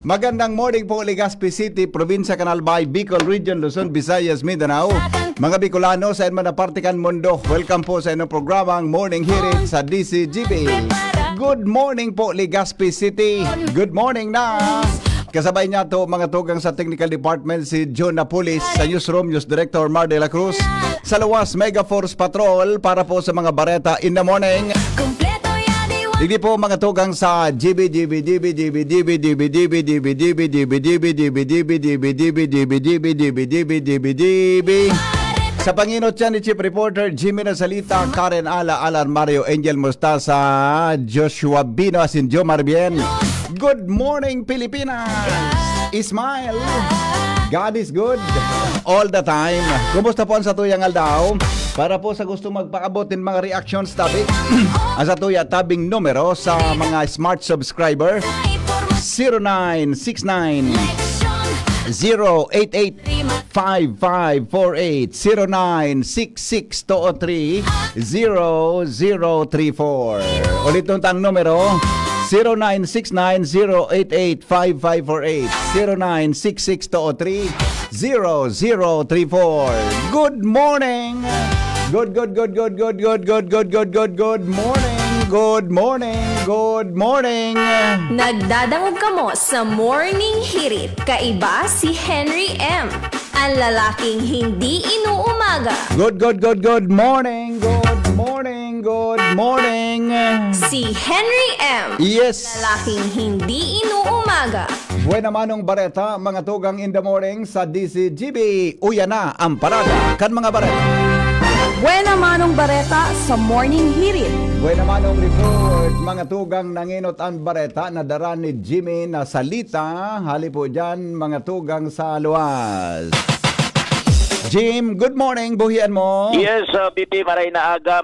Magandang morning po, Legazpi City, Probinsya Canalbay, Bicol Region, Luzon, Visayas, Mindanao. Mga Bicolano sa inman na partikan mundo, welcome po sa inyong programang Morning Hirit sa DCGB. Good morning po, Legazpi City. Good morning na. Kasabay niya to mga tugang sa Technical Department si John Napolis, sa Newsroom, News Director Mar de la Cruz. Sa Luwas, Mega Force Patrol para po sa mga bareta in the morning. Hindi po mga tugang sa GB. Sa panginot siya ni Chief Reporter Jimmy Nasalita, Karen Ala, Alan Mario, Angel Mustasa, Joshua Bino, asin Joe Marbien. Good morning Pilipinas! Ismail! God is good all the time. Kumusta po ang satuyang aldaw? Para po sa gusto magpaabotin mga reactions topic, ang satuya tabing numero sa mga smart subscriber 0969 088 5548 0966 203 0034. Ulit nung tang numero 0969-088-5548 0966-203-0034. Good morning! Good morning! Good morning! Good morning! Nagdadangog ka mo sa Morning Hirit. Kaiba si Henry M. Ang lalaking hindi inuumaga. Good morning! Good morning! Good morning! Si Henry M. Yes! Lalaking hindi inuumaga. Buena manong bareta, mga tugang in the morning sa DCGB. Uya na ang parada kan mga bareta. Buena manong bareta sa Morning Hirit. Buena manong report, mga tugang nanginot ang bareta na dara ni Jimmy na salita. Hali po dyan, mga tugang sa luwas. Jim, good morning, buhian mo. Yes, BP, maray na aga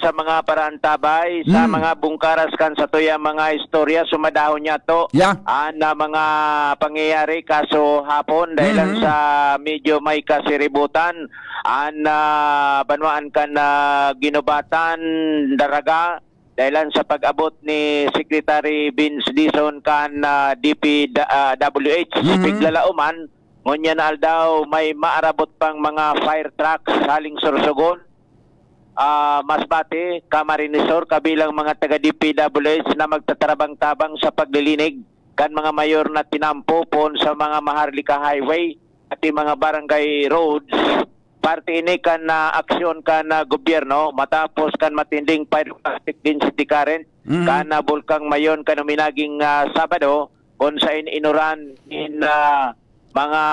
sa mga parantabay, sa mga bungkaras kan sa tuya mga istorya, sumadahon niya to. Yeah. Na mga pangyayari kaso hapon dahil sa medyo may kasiributan, banwaan kan ginubatan, daraga, dahil sa pag-abot ni Secretary Vince Dizon kan DPWH, Piglalauman, ngunya na daw may maarabot pang mga fire trucks haling Sorsogon, Masbate, Camarinesor, kabilang mga taga DPWH na magtatarabang-tabang sa paglilinig kan mga mayor na tinampo pon sa mga Maharlika Highway at mga barangay roads. Parte ini kan na aksyon kan na gobyerno matapos kan matinding pyroclastic density current kan na bulkang Mayon kan minaging Sabado kung sa inuran in mga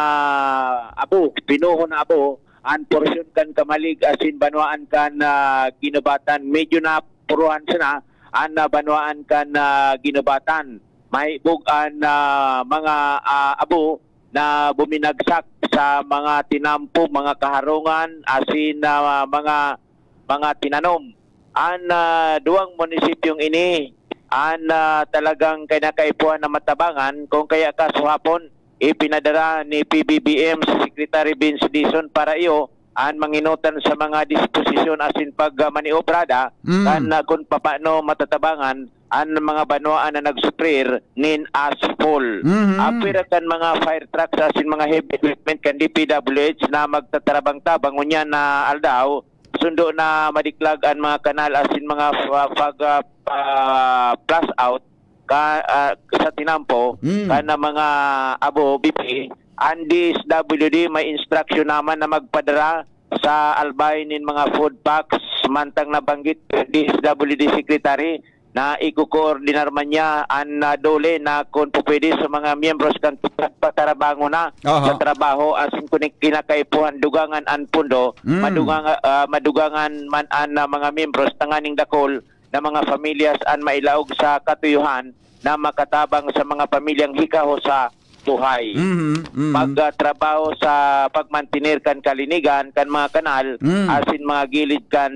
abo, pinuho na abo, ang porsyon kan kamalig asin banwaan kan ginubatan. Medyo na puruhan sana, ang banwaan kan ginubatan. May bugan mga abo na buminagsak sa mga tinampo, mga kaharungan, asin mga tinanom. Ang duwang munisipyong ini, ang talagang kinakaipuan na matabangan, kung kaya kasuhapon, ipinadara ni PBBM sa Secretary Vince Dizon para iyo ang manginutan sa mga disposisyon asin pagmaniobrada kan kung paano matatabangan ang mga banwaan na nagsuprir nin asphalt. Apira kan mga fire trucks asin mga heavy equipment kan DPWH na magtatarabang-tabang unya na aldaw sundo na madiklag ang mga kanal asin mga plus out sa tinampo kana mga abo BP ang DSWD may instruction naman na magpadara sa albay nin mga food packs mantang nabanggit DSWD Secretary na iko-coordinar man niya ang dole na kung pwede sa mga miyembros kan patarabango na sa trabaho asin kung kinakaipuhan dugangan ang pundo madugangan man ang mga miyembros tanganing dakol na mga pamilyas ang mailaog sa katuyuhan na makatabang sa mga pamilyang hikaho sa buhay. Pagtrabaho sa pagmantinir kan kalinigan, kan mga kanal, asin mga gilid kan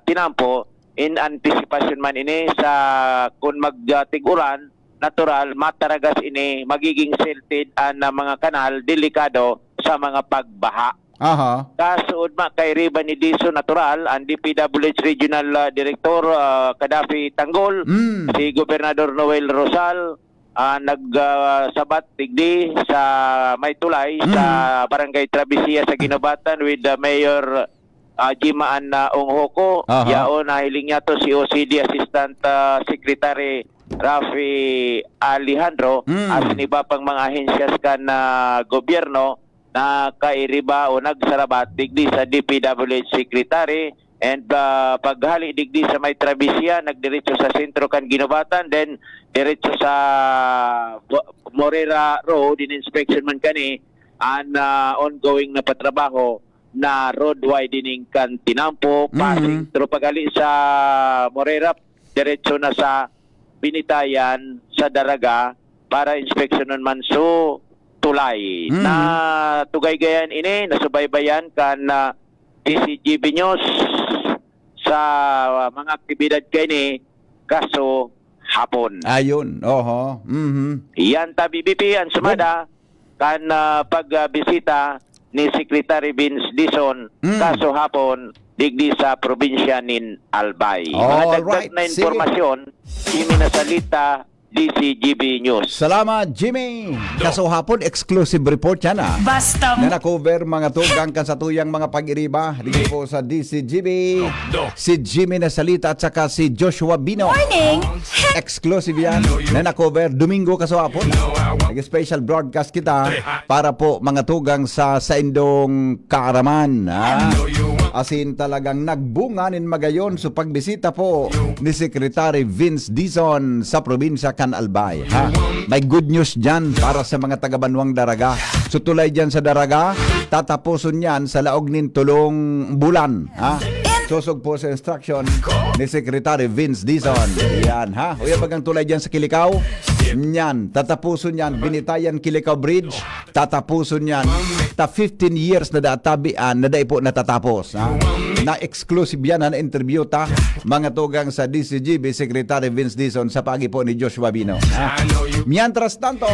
tinampo, in anticipation man ini sa kung magtiguran, natural, mataragas ini, magiging silted ang mga kanal, delikado sa mga pagbaha. Kasuod kay Riba ni Diso Natural, ang DPWH Regional Director Kadafi Tanggol, si Gobernador Noel Rosal, nagsabat digdi sa may tulay sa Barangay Travesía sa Ginobatan with Mayor Jimaan na Onghoko. Aha. Yaon nahiling niya to si OCD Assistant Secretary Rafi Alejandro as iba pang mga ahensyas kan na gobyerno na kairiba o nagsarabat digdi sa DPWH Secretary and paghali digdi sa may Travesía nagdiretso sa sentro kan Ginobatan then diretso sa Morera Road in inspection man kani and ongoing na patrabaho na road widening kan Tinampo passing pero paghali sa Morera diretso na sa Binitayan sa Daraga para inspeksyonon man so tulay na tugay-gayan ini nasubaybayan kan DCGB News sa mga aktibidad kini kaso hapon. Ayun, oho. Yan tabi BP ang sumada kan pagbisita ni Secretary Vince Dizon kaso hapon digdi sa probinsya nin Albay. Mga dagdag Alright, na sige. informasyon, Jimmy Nasalita, DCGB News. Salamat, Jimmy. Kaso hapon, exclusive report yan Basta na na-cover mga tugang kan sa tuyang mga pag-iriba dito po sa DCGB. Si Jimmy Nasalita at saka si Joshua Bino. morning. Exclusive yan na na-cover Domingo kaso hapon. Nag-special broadcast kita para po mga tugang sa Indong Kaaraman. Asin talagang nagbunga nin magayon sa pagbisita po ni Secretary Vince Dizon sa probinsya kan Albay. May good news dyan para sa mga taga-Banwang Daraga. So tulay dyan sa Daraga, tatapuson yan sa laog nin tulong bulan. Susog po sa instruction ni Secretary Vince Dizon. Yan Uya bagang tulay dyan sa Kilikaw. Yan, tatapuson yan. Binitayan Kilikaw Bridge. Tatapuson yan. 15 years na databian na dai po natatapos. Na exclusive yan na interview ta mga tugang sa DCGB Secretary Vince Dizon sa pagi po ni Joshua Bino. Mientras tanto,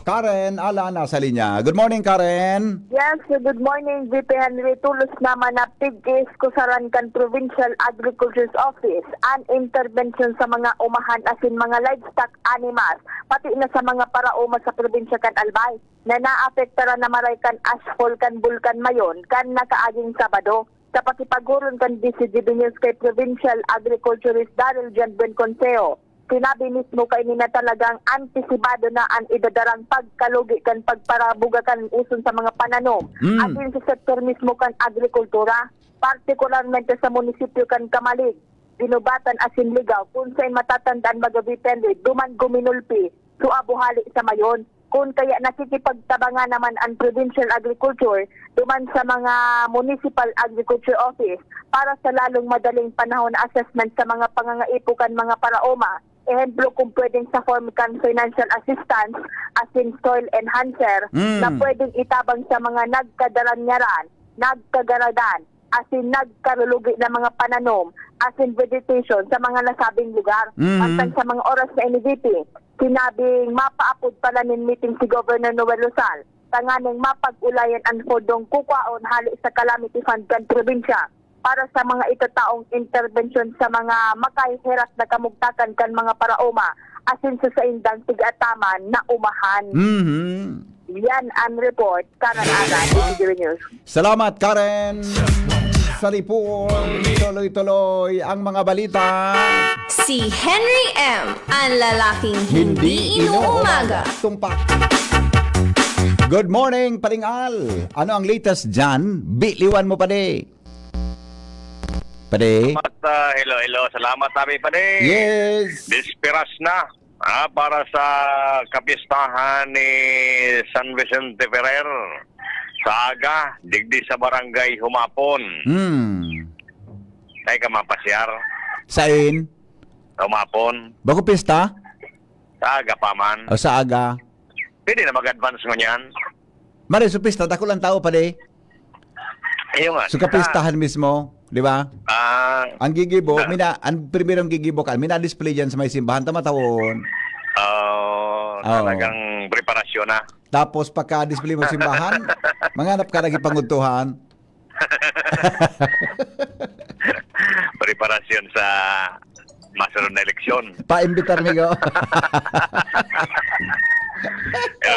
Karen Alana sa linya. Good morning, Karen. Yes, good morning, VP Henry. Tulos naman na PIGIS Kusaran kan Provincial Agriculture's Office an intervention sa mga umahan asin mga livestock animals, pati na sa mga parauma sa probinsya kan Albay na naapektaran na maray kan asphalt kan bulkan mayon kan nakaaging Sabado. Sa pakipaguron kan DCGB News kay Provincial Agriculturist Daryl John Buenconseo, sinabi mismo kay nina talagang antisipado na ang idadarang pagkalugi kan pagparabuga kan uson sa mga pananom at din sa sektor mismo kan agrikultura, partikularmente sa munisipyo kan Kamalig, Binubatan asin Ligaw, kung saan matatandaan magabitende, duman guminulpi, suabuhali sa mayon. Kung kaya nakikipagtabangan naman ang Provincial Agriculture duman sa mga Municipal Agriculture Office para sa lalong madaling panahon na assessment sa mga pangangaipukan mga paraoma. Ehemplo kung pwedeng sa form kan financial assistance as in soil enhancer na pwedeng itabang sa mga nagkadaranyaran, nagkagaradan, as in nagkarulugi na mga pananom, as in vegetation sa mga nasabing lugar. At sa mga oras na NVP, sinabing mapaapod pala nin meeting si Governor Noel Rosal, tanganing mapag-ulayan ang fodong kukwaon hali sa calamity fund kan probinsya para sa mga itataong intervention sa mga makahirap na kamugtakan kan mga paraoma asin sa indang tig-ataman na umahan. Yan ang report, Karen Alan, DCGB News. Salamat, Karen. Sa report, tuloy-tuloy ang mga balita. Si Henry M. Ang lalaking hindi inuumaga. Tumpak. Good morning, Paringal. Ano ang latest dyan? Biliwan mo pa de. Pade? Hello. Salamat tabi pa din. Yes. Dispiras na para sa kapistahan ni San Vicente Ferrer. Sa aga, digdi sa barangay Humapon. Ay ka mapasyar. Sain? Humapon. Bago pista? Sa aga pa man. O sa aga? Pwede na mag-advance mo niyan. Mare, sa pista, dako lang tao pa de. Ayun nga. So kapistahan mismo, di ba? Ang gigibo, ang primerong gigibo ka, mina-display dyan sa may simbahan, tamatawon. Talagang preparasyon na. Tapos pagka-display mo simbahan, manganap ka nagipanguntuhan. Preparasyon sa masunod na eleksyon. Paimbitar mi go.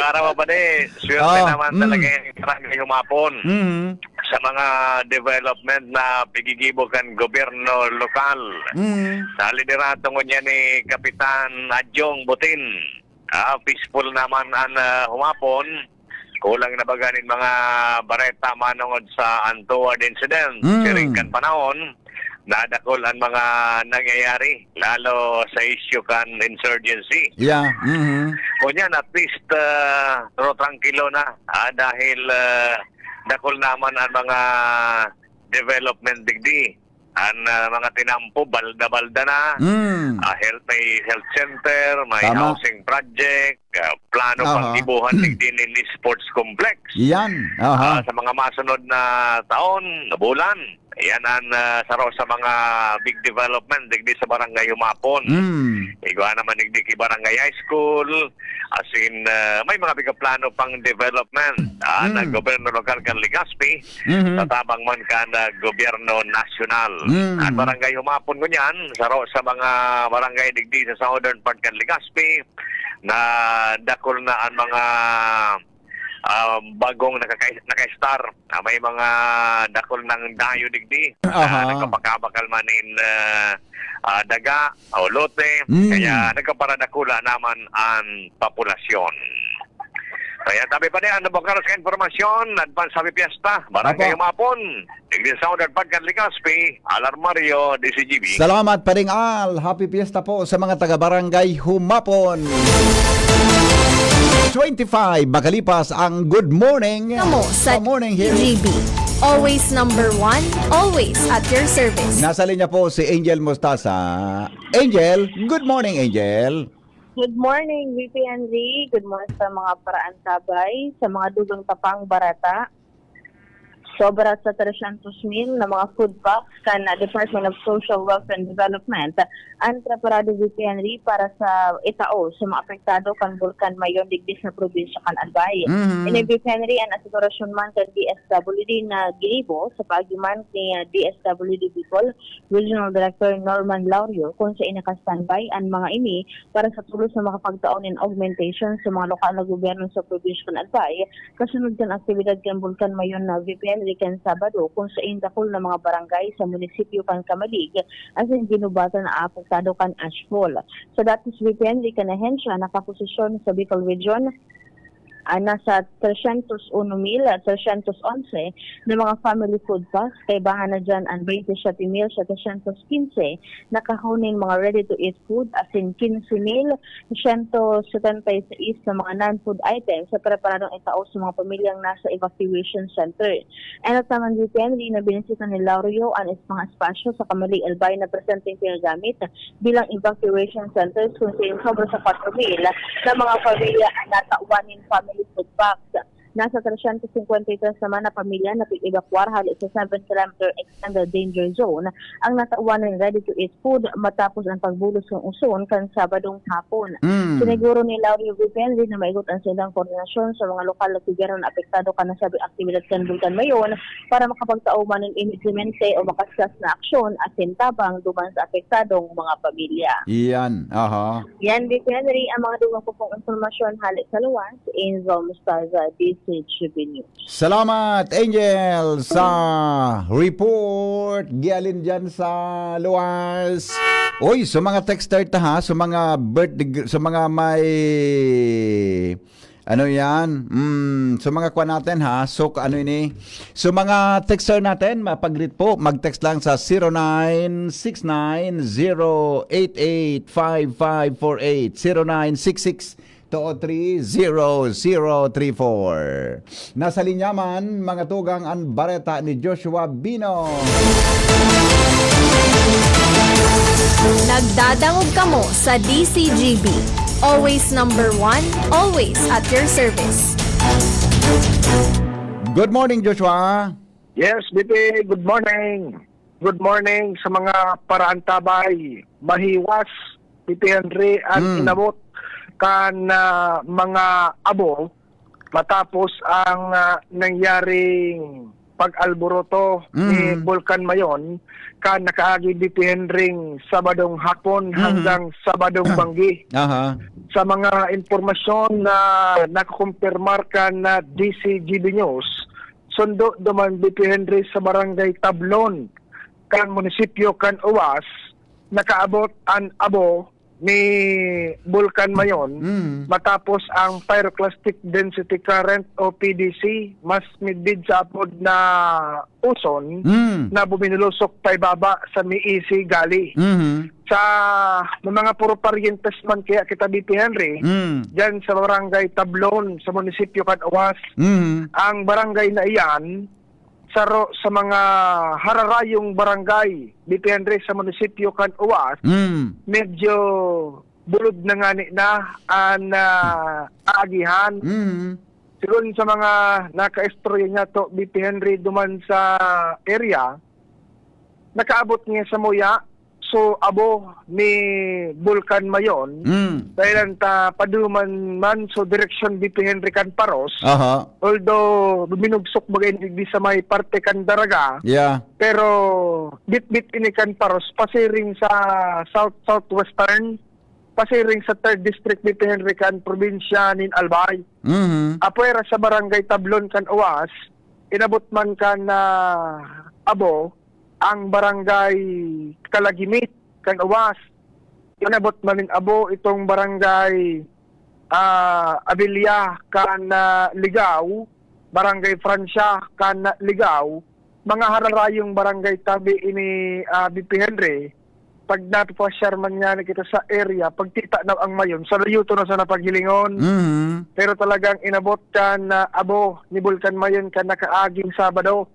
Araw pa din, swerte Oh, naman talaga yung barangay humapon Mm. sa mga development na pigigibo kan gobyerno lokal. Mm. Sa liderato niya ni Kapitan Adjong Butin. Peaceful naman ang humapon. Kulang na ba ganin mga bareta manungod sa untoward incident. Siringkan panahon, nadakol ang mga nangyayari, lalo sa issue kan insurgency. Yeah. Mhm. Kunyan, at least tranquilo na dahil dakol naman ang mga development digdi. Ang mga tinampo, balda-balda na. Mm. May health center, may Tama. housing project, plano Aha. pang ibuhan digdi ni sports complex. Yan. Aha. Sa mga masunod na taon, na bulan, yan ang saro sa mga big development digdi sa barangay Humapon. Mm. Igwa naman digdi ki barangay high school, as in may mga bigla plano pang development ng gobyerno lokal kan Legazpi, Mhm. tatabang man kan gobyerno nasyonal. Mm. Ang barangay Humapon ko niyan, saro sa mga barangay digdi sa southern part kan Legazpi, na dakol na ang mga bagong naka-star. May mga dakol ng dayo digdi. Aha. Nagkapakabakal man in daga o lote. Mm. Kaya nagkaparadakula naman ang populasyon. Kaya tabi pa din, ang nabakaros ka informasyon, advance sabi piyesta, barangay Apo. Humapon, digdi sa southern part kan Legazpi, Alarmario, DCGB. Salamat paring Al. Happy Fiesta po sa mga taga-barangay Humapon. 25 makalipas ang Good Morning. Kamo sa Morning here. GB. Always number one, always at your service. Nasa linya po si Angel Mostasa. Angel, good morning Angel. Good morning, VP Henry. Good morning sa mga paraan tabay, sa mga dugang tapang barata. Sobra sa 300,000 na mga food packs kan Department of Social Welfare and Development ang preparado VP Henry para sa itao sa mga apektado kan Bulkan Mayon digdi sa probinsya kan Albay. Mhm. Ini VP Henry ang asigurasyon man kan DSWD na ginibo sa pag-agiman ni DSWD Bicol Regional Director Norman Laurio kung sa inaka-standby ang mga ini para sa tulos sa makapagtaon in augmentation sa mga lokal na gobyerno sa probinsya kan Albay kasunod kan aktibidad kan Bulkan Mayon na VP Henry kan Sabado kung sa indakol na mga barangay sa munisipyo kan Kamalig as in ginubatan na apektado kan ashfall. Sa datos VP Henry kan ahensya nakaposisyon sa Bicol Region nasa 301,311 na mga family food packs kay bahan na dyan ang 27,715 nakahuning mga ready-to-eat food as in 15,176 na mga non-food items sa preparadong itao sa mga pamilyang nasa evacuation center. And at naman VP Henry na binisita ni Laurio ang mga espasyo sa Kamalig Albay na presenteng pinagamit bilang evacuation centers kung sobra sa 4,000 na mga pamilya ang natauwanin family food packs. Nasa 353 naman na pamilya na pag-evacuar halos sa 7 km extended danger zone ang natauwan ng ready-to-eat food matapos ang pagbulos ng uson kan Sabadong hapon. Mm. Siniguro ni Laurio V. Henry na maigot ang silang koordinasyon sa mga lokal na gobyerno na apektado ka na sabi aktibidad kan Bulkan Mayon para makapagtauman ng implemente o makaskas na aksyon at sintabang duman sa apektadong mga pamilya. Yan. Aha. Yan, V. Henry, ang mga dugang po pong informasyon halit sa luwas, Angel Mustaza, DCGB News. Salamat Angel sa report gialin dyan sa luwas. Oy, sa mga texter ta ha, sa mga birthday, sa mga may ano yan? Sa mga kwa natin ha. So ano ini? So mga texter natin, mapag-greet po, mag-text lang sa 0969-088-5548 0966-203-0034. Nasa linyaman, mga tugang ang bareta ni Joshua Bino. Nagdadangog kamo sa DCGB. Always number one, always at your service. Good morning, Joshua. Yes, BP, good morning. Good morning sa mga paraantabay, mahiwas, BP Henry, at inabot kan mga abo matapos ang nangyaring pag-alboroto ni Vulcan Mayon kan nakaagi DPN ring Sabadong hapon hanggang Sabadong banggi. Aha. Sa mga impormasyon na nakakumpirmar kan na DCGB News, sundo duman DPN ring sa barangay Tablon kan munisipyo kan Uwas, nakaabot ang abo ni Vulcan Mayon matapos ang pyroclastic density current o PDC mas midbid sa apod na uson na buminulusok pa ibaba sa Miisi Gali. Sa mga puro parientes man kaya kita BP Henry, dyan sa barangay Tablon sa munisipyo kan Uwas, ang barangay na iyan sa mga hararayong barangay BP Henry sa munisipyo kan Uwas, medyo bulod na nga na ang aagihan. Siguro sa mga naka-estroy niya to BP Henry duman sa area, nakaabot niya sa Muya, so abo ni Vulcan Mayon, dahil paduman man so direksyon BP Henry kan Paros, although binugsok bagay di sa may parte kan Daraga, pero bit-bit ini kan Paros, pasiring sa southwestern, pasiring sa 3rd District BP Henry kan probinsya nin Albay. Apuera sa barangay Tablon kan Uwas, inabot man kan abo ang barangay Kalagimit kan Uwas. Inabot man ning abo itong barangay Abilia kan Ligaw, barangay Francia kan Ligaw, mga hararayong barangay tabi ini BP Henry. Pag napasyar man niya kita sa area, pagtita na ang mayon, sa layuto na sa napaghilingon. Pero talagang inabot kan abo ni Vulcan Mayon kan nakaaging Sabado.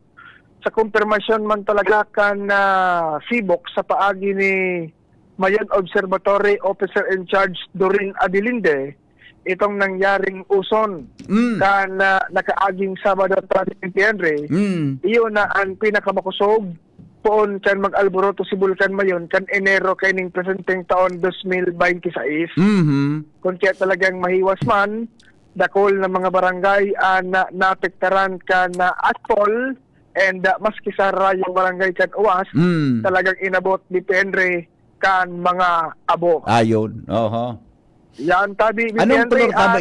Sa kumpirmasyon man talaga kan Sibok sa paagi ni Mayon Observatory Officer in Charge Doreen Adelinde, itong nangyaring uson kan nakaaging Sabado at Henry, iyon na ang pinakamakusog poon kan mag-alboroto si Vulcan Mayon kan Enero kaining presenteng taon 2026. Kung kaya talagang mahiwas man, dakol na mga barangay na naapektaran kan Atpol and maski sa rayong barangay kan Uwas, talagang inabot ni Henry kan mga abo. Ayun. Yan tabi ni Anong Henry kulor ka ba,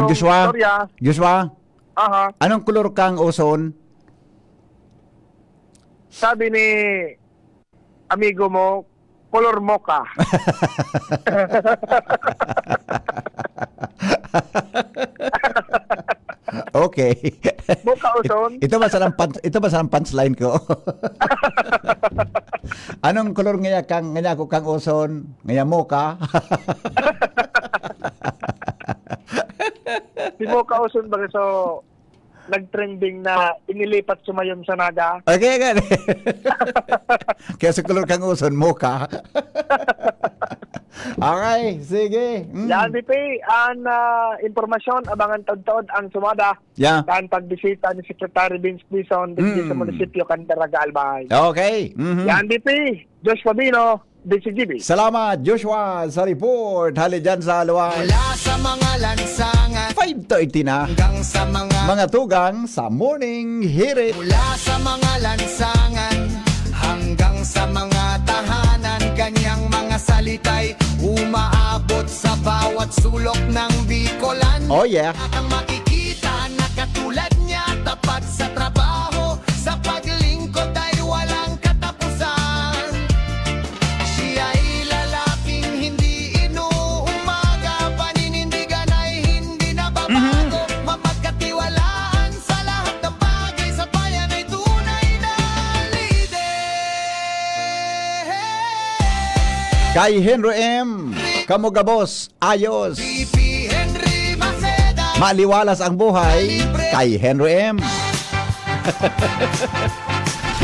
Joshua? Joshua? Anong kulor kang oson? Sabi ni amigo mo, color mocha. Okay. Mocha uson. Ito ba sa punchline ko? Anong kolor ngaya ko kang oson? Ngaya mocha? Si mocha uson ba so nag-trending na inilipat sumayon sa Naga. Okay, gan. Kaya sa kolor kang uson, mocha. Okay, sige. Yan, BP, ang informasyon, abangan taon-taon ang sumada. Kan pagbisita ni Secretary Vince Dizon sa munisipyo kan Daraga Albay. Okay. Yan, BP, Joshua Bino, DCGB. Salamat, Joshua, sa report. Hali dyan sa Aluay. Mula sa mga lansangan 5:30 na. hanggang sa Mga tugang sa Morning Hirit. mula sa mga lansangan hanggang sa mga tahanan, kanyang mga salita'y umaabot sa bawat sulok ng Bicolan. Oh yeah. At ang makikita na katulad niya, tapat sa trabaho, sa paglingkod ay walang katapusan. Siya'y lalaking hindi inuumaga, paninindigan ay hindi nababago, mapagkatiwalaan sa lahat ng bagay, sa bayan ay tunay na lider. Kay Henry M. Kamugabos, ayos. BP Henry Maceda, Maliwalas ang buhay kay Henry M.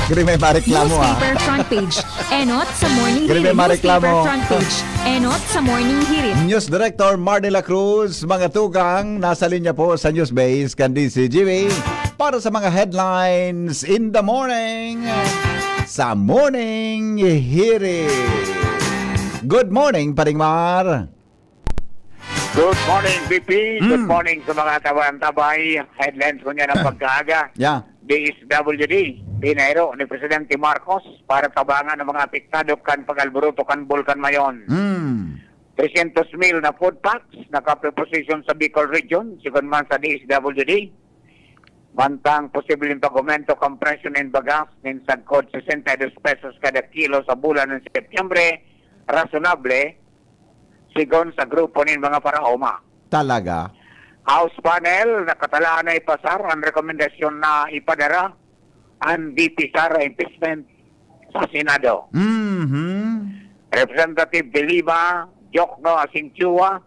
Guri may mareklamo Newspaper front page. Enot sa Morning Grabe, Hirit. mareklamo. Newspaper front page. Enot sa Morning Hirit. News Director Marnela Cruz, mga tugang, nasa linya po sa News Base kan DCGB para sa mga headlines in the morning sa Morning Hirit. Good morning, Paring Mar. Good morning, VP. Good morning sa mga tabang-tabay. Headlines ko niya ng pagkaaga. Yeah. DSWD, dinero ni Presidente Marcos para tabangan ng mga apektado kan pagalburuto kan Bulkan Mayon. 300,000 na food packs naka-preposition sa Bicol Region, sigon man sa DSWD. Mantang posibleng pag-aumento compression in bagas ng sagkod 62 pesos kada kilo sa bulan ng Setyembre, rasonable, sigon sa grupo ng mga paraoma. Talaga. House panel, nakatalaan na ipasar ang rekomendasyon na ipadara ang VP Sara impeachment sa Senado. Representative De Lima, Jokno Asingchua,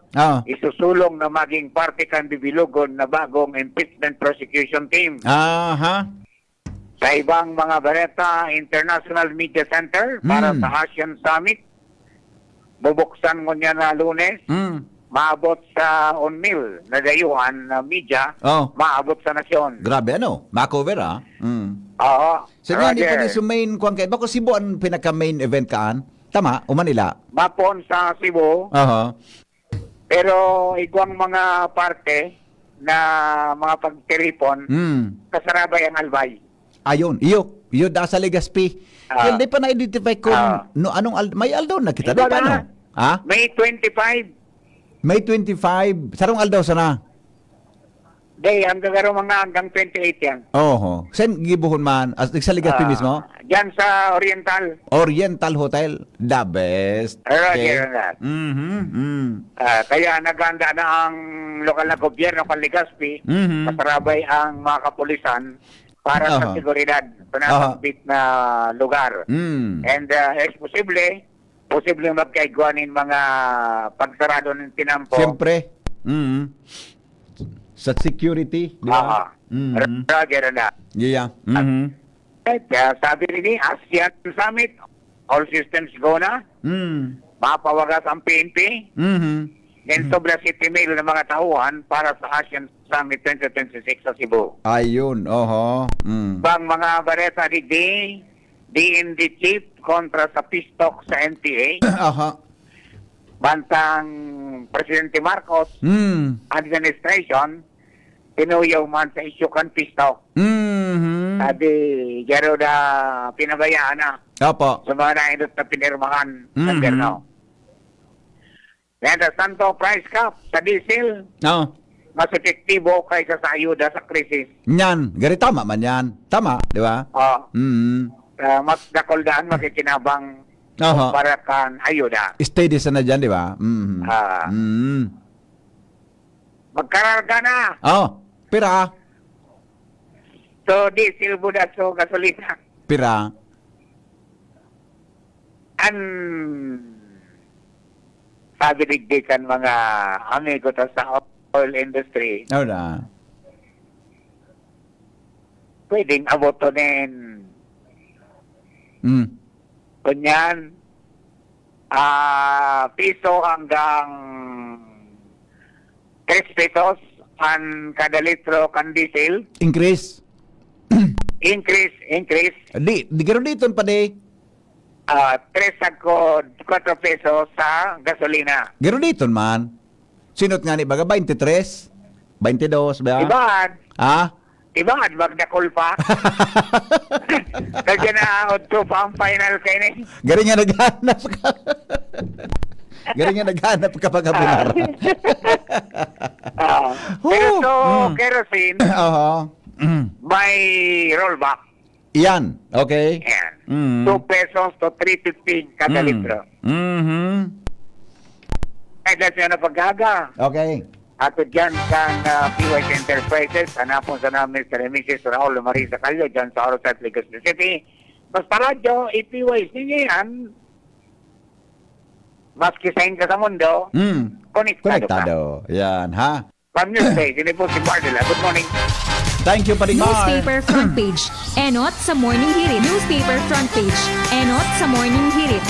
isusulong na maging parte kan bibilugon na bagong impeachment prosecution team. Aha. Sa ibang mga baleta, International Media Center para sa Asian Summit, bubuksan mo niya na Lunes, maabot sa unmil na dayuhan na media, maabot sa nasyon. Grabe ano, makover ah. Oo. So nga, hindi pa Roger. ni main kung kaya. Bako Cebu ang pinaka-main event kaan? Tama, o Manila? Mapon sa Cebu, Aha. pero igwang mga parte na mga pagtiripon, kasarabay ang albay. Ayun, iyo da sa Legazpi. Hindi pa na-identify kung may aldaw na kita. Iba Di pa, na. no? Ha? May 25, May 25. Sarong aldaw sana? day, hanggang hanggang 28 yan. Oho. Sen gibuhon man as sa Legazpi mismo? Diyan sa Oriental. Oriental Hotel, the best. Roger that. Kaya naganda na ang lokal na gobyerno ng Legazpi, kasarabay ang mga kapulisan para sa seguridad panatambit na lugar. And es posible magkaigwanin mga pagsarado ng tinampo. Siyempre. Sa security, di ba? Roger na. Yeah. Kaya sabi rin ASEAN Summit, all systems go na. Mapawagas ang PNP. Then sobra 70 mil na mga tauhan para sa ASEAN Summit 2026 sa Cebu. Ayun, oho. Bang mga bareta di DND chief kontra sa pistok sa NPA. Aha. Bantang Presidente Marcos administration, pinuyaw man sa isyu kan pistok. Sabi, garo na pinabayaan na Opo. sa mga naindot na pinirmahan sa gobyerno. Then the Santo Price Cap sa diesel, mas epektibo kaysa sa ayuda sa krisis. Yan, gari tama man yan. Tama, di ba? Mas dakoldaan makikinabang Aha. para kan ayuda. Steady sana dyan, di ba? Magkararga na. Pira. So, diesel, budaso, gasolina. Pira. Sabi digdikan mga amigo to sa oil industry, Na. pwedeng abotonin kunyan piso hanggang 3 pesos ang kada litro kan diesel. Increase. Increase. Di garo dito pa di. 3 ako 4 pesos sa gasolina. Garo dito man. Sinot nga ni baga 23, 22 ba? Ibad. Ibad, magdakol pa. Kasi na to pa ang final kayo ni. Gari nga naghanap ka. Gari nga naghanap ka pa kabulara. Pero so, kerosene, may rollback. Iyan, okay. Yan. 2 pesos to 3.15 kada litro. Kahit lang siya na paggaga. Okay. Ato dyan kan PYC Enterprises, hanapon sa namin sa Mrs. Raul Marisa Calio, dyan sa Orosat, Legazpi City. Basta radyo, PYC niya yan. Maski sa ka sa mundo, konektado ka. Yan, ha? From Newsday, sini po si Bardila. Good morning. Thank you, Paring Mar. Newspaper front page. Enot sa Morning Hirit. Newspaper front page. Enot sa Morning Hirit.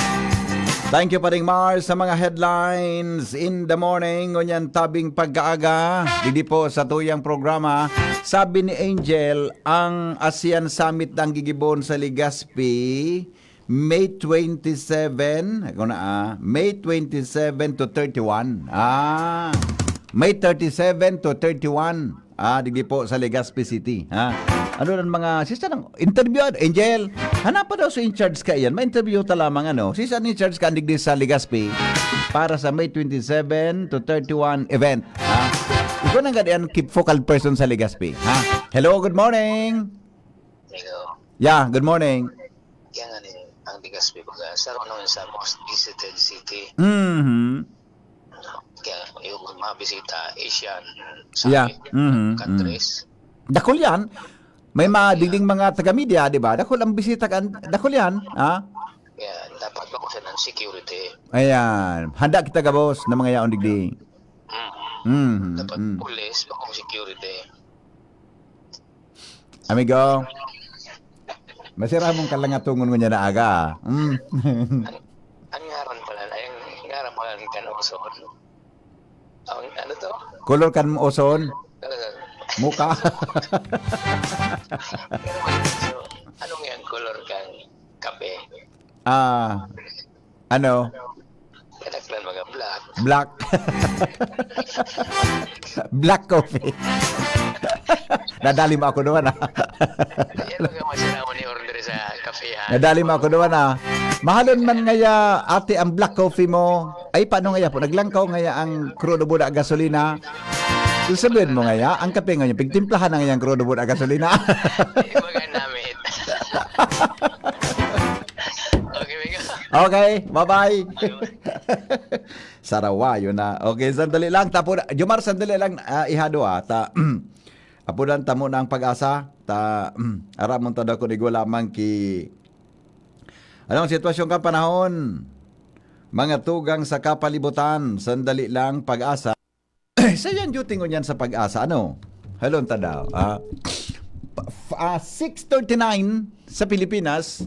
Thank you, Paring Mar, sa mga headlines in the morning. Ngunyan tabing pagkaaga. Didi po sa tuyang programa. Sabi ni Angel, ang ASEAN Summit ng gigibon sa Legazpi, May 27, May 27 to 31. May 37 to 31. Digi po sa Legazpi City. Ano ng mga sisa ng interview, Angel? Hanap pa daw sa in-charge ka iyan. May interview ta lamang Sisa ng in-charge ka digdi sa Legazpi para sa May 27 to 31 event. Ikaw nang gadian keep focal person sa Legazpi. Hello, good morning. Hello. Yeah, good morning. Kaya nga ang Legazpi baga sa naman sa most visited city. Kaya yung mga bisita Asian sa countries. Dakol yan. May mga dingding mga taga-media, di ba? Dakol ang bisita kan. Dakol yan. Kaya dapat ba ko ng security. Ayan. Handa kita gabos ng mga yaon digding. Dapat police ba kong security. Amigo, masira mong kalangatungon mo niya na aga. Ang ngaran pala na, yung ngaran pala ng kanoson. Ano to? Color kan mo oson. Muka. So, anong yung color kang kape? Ano? Kanaklan mga black. Black. Black coffee. Nadali mo ako naman Yan lang ang masinaw ni order sa kape Nadali mo ako naman Mahalon man ngaya ate ang black coffee mo. Ay paano ngaya po? Naglangkaw ngaya ang crudo buda gasolina. Susabihin mo ngaya, ang kape ngayon, pigtimplahan na ngayang crudo buda gasolina. Ibaga namin. Okay, Mega. Okay, bye-bye. Sarawa, yun na. Okay, sandali lang. Jomar, sandali lang ihado apunan tamo na ang pag-asa. Aramon tada ko nigo lamang ki... Anong sitwasyon ka panahon? Mga tugang sa kapalibutan. Sandali lang pag-asa. Sa yan duty ko yan sa pag-asa. Ano? Hello, tada. 6:39 sa Pilipinas.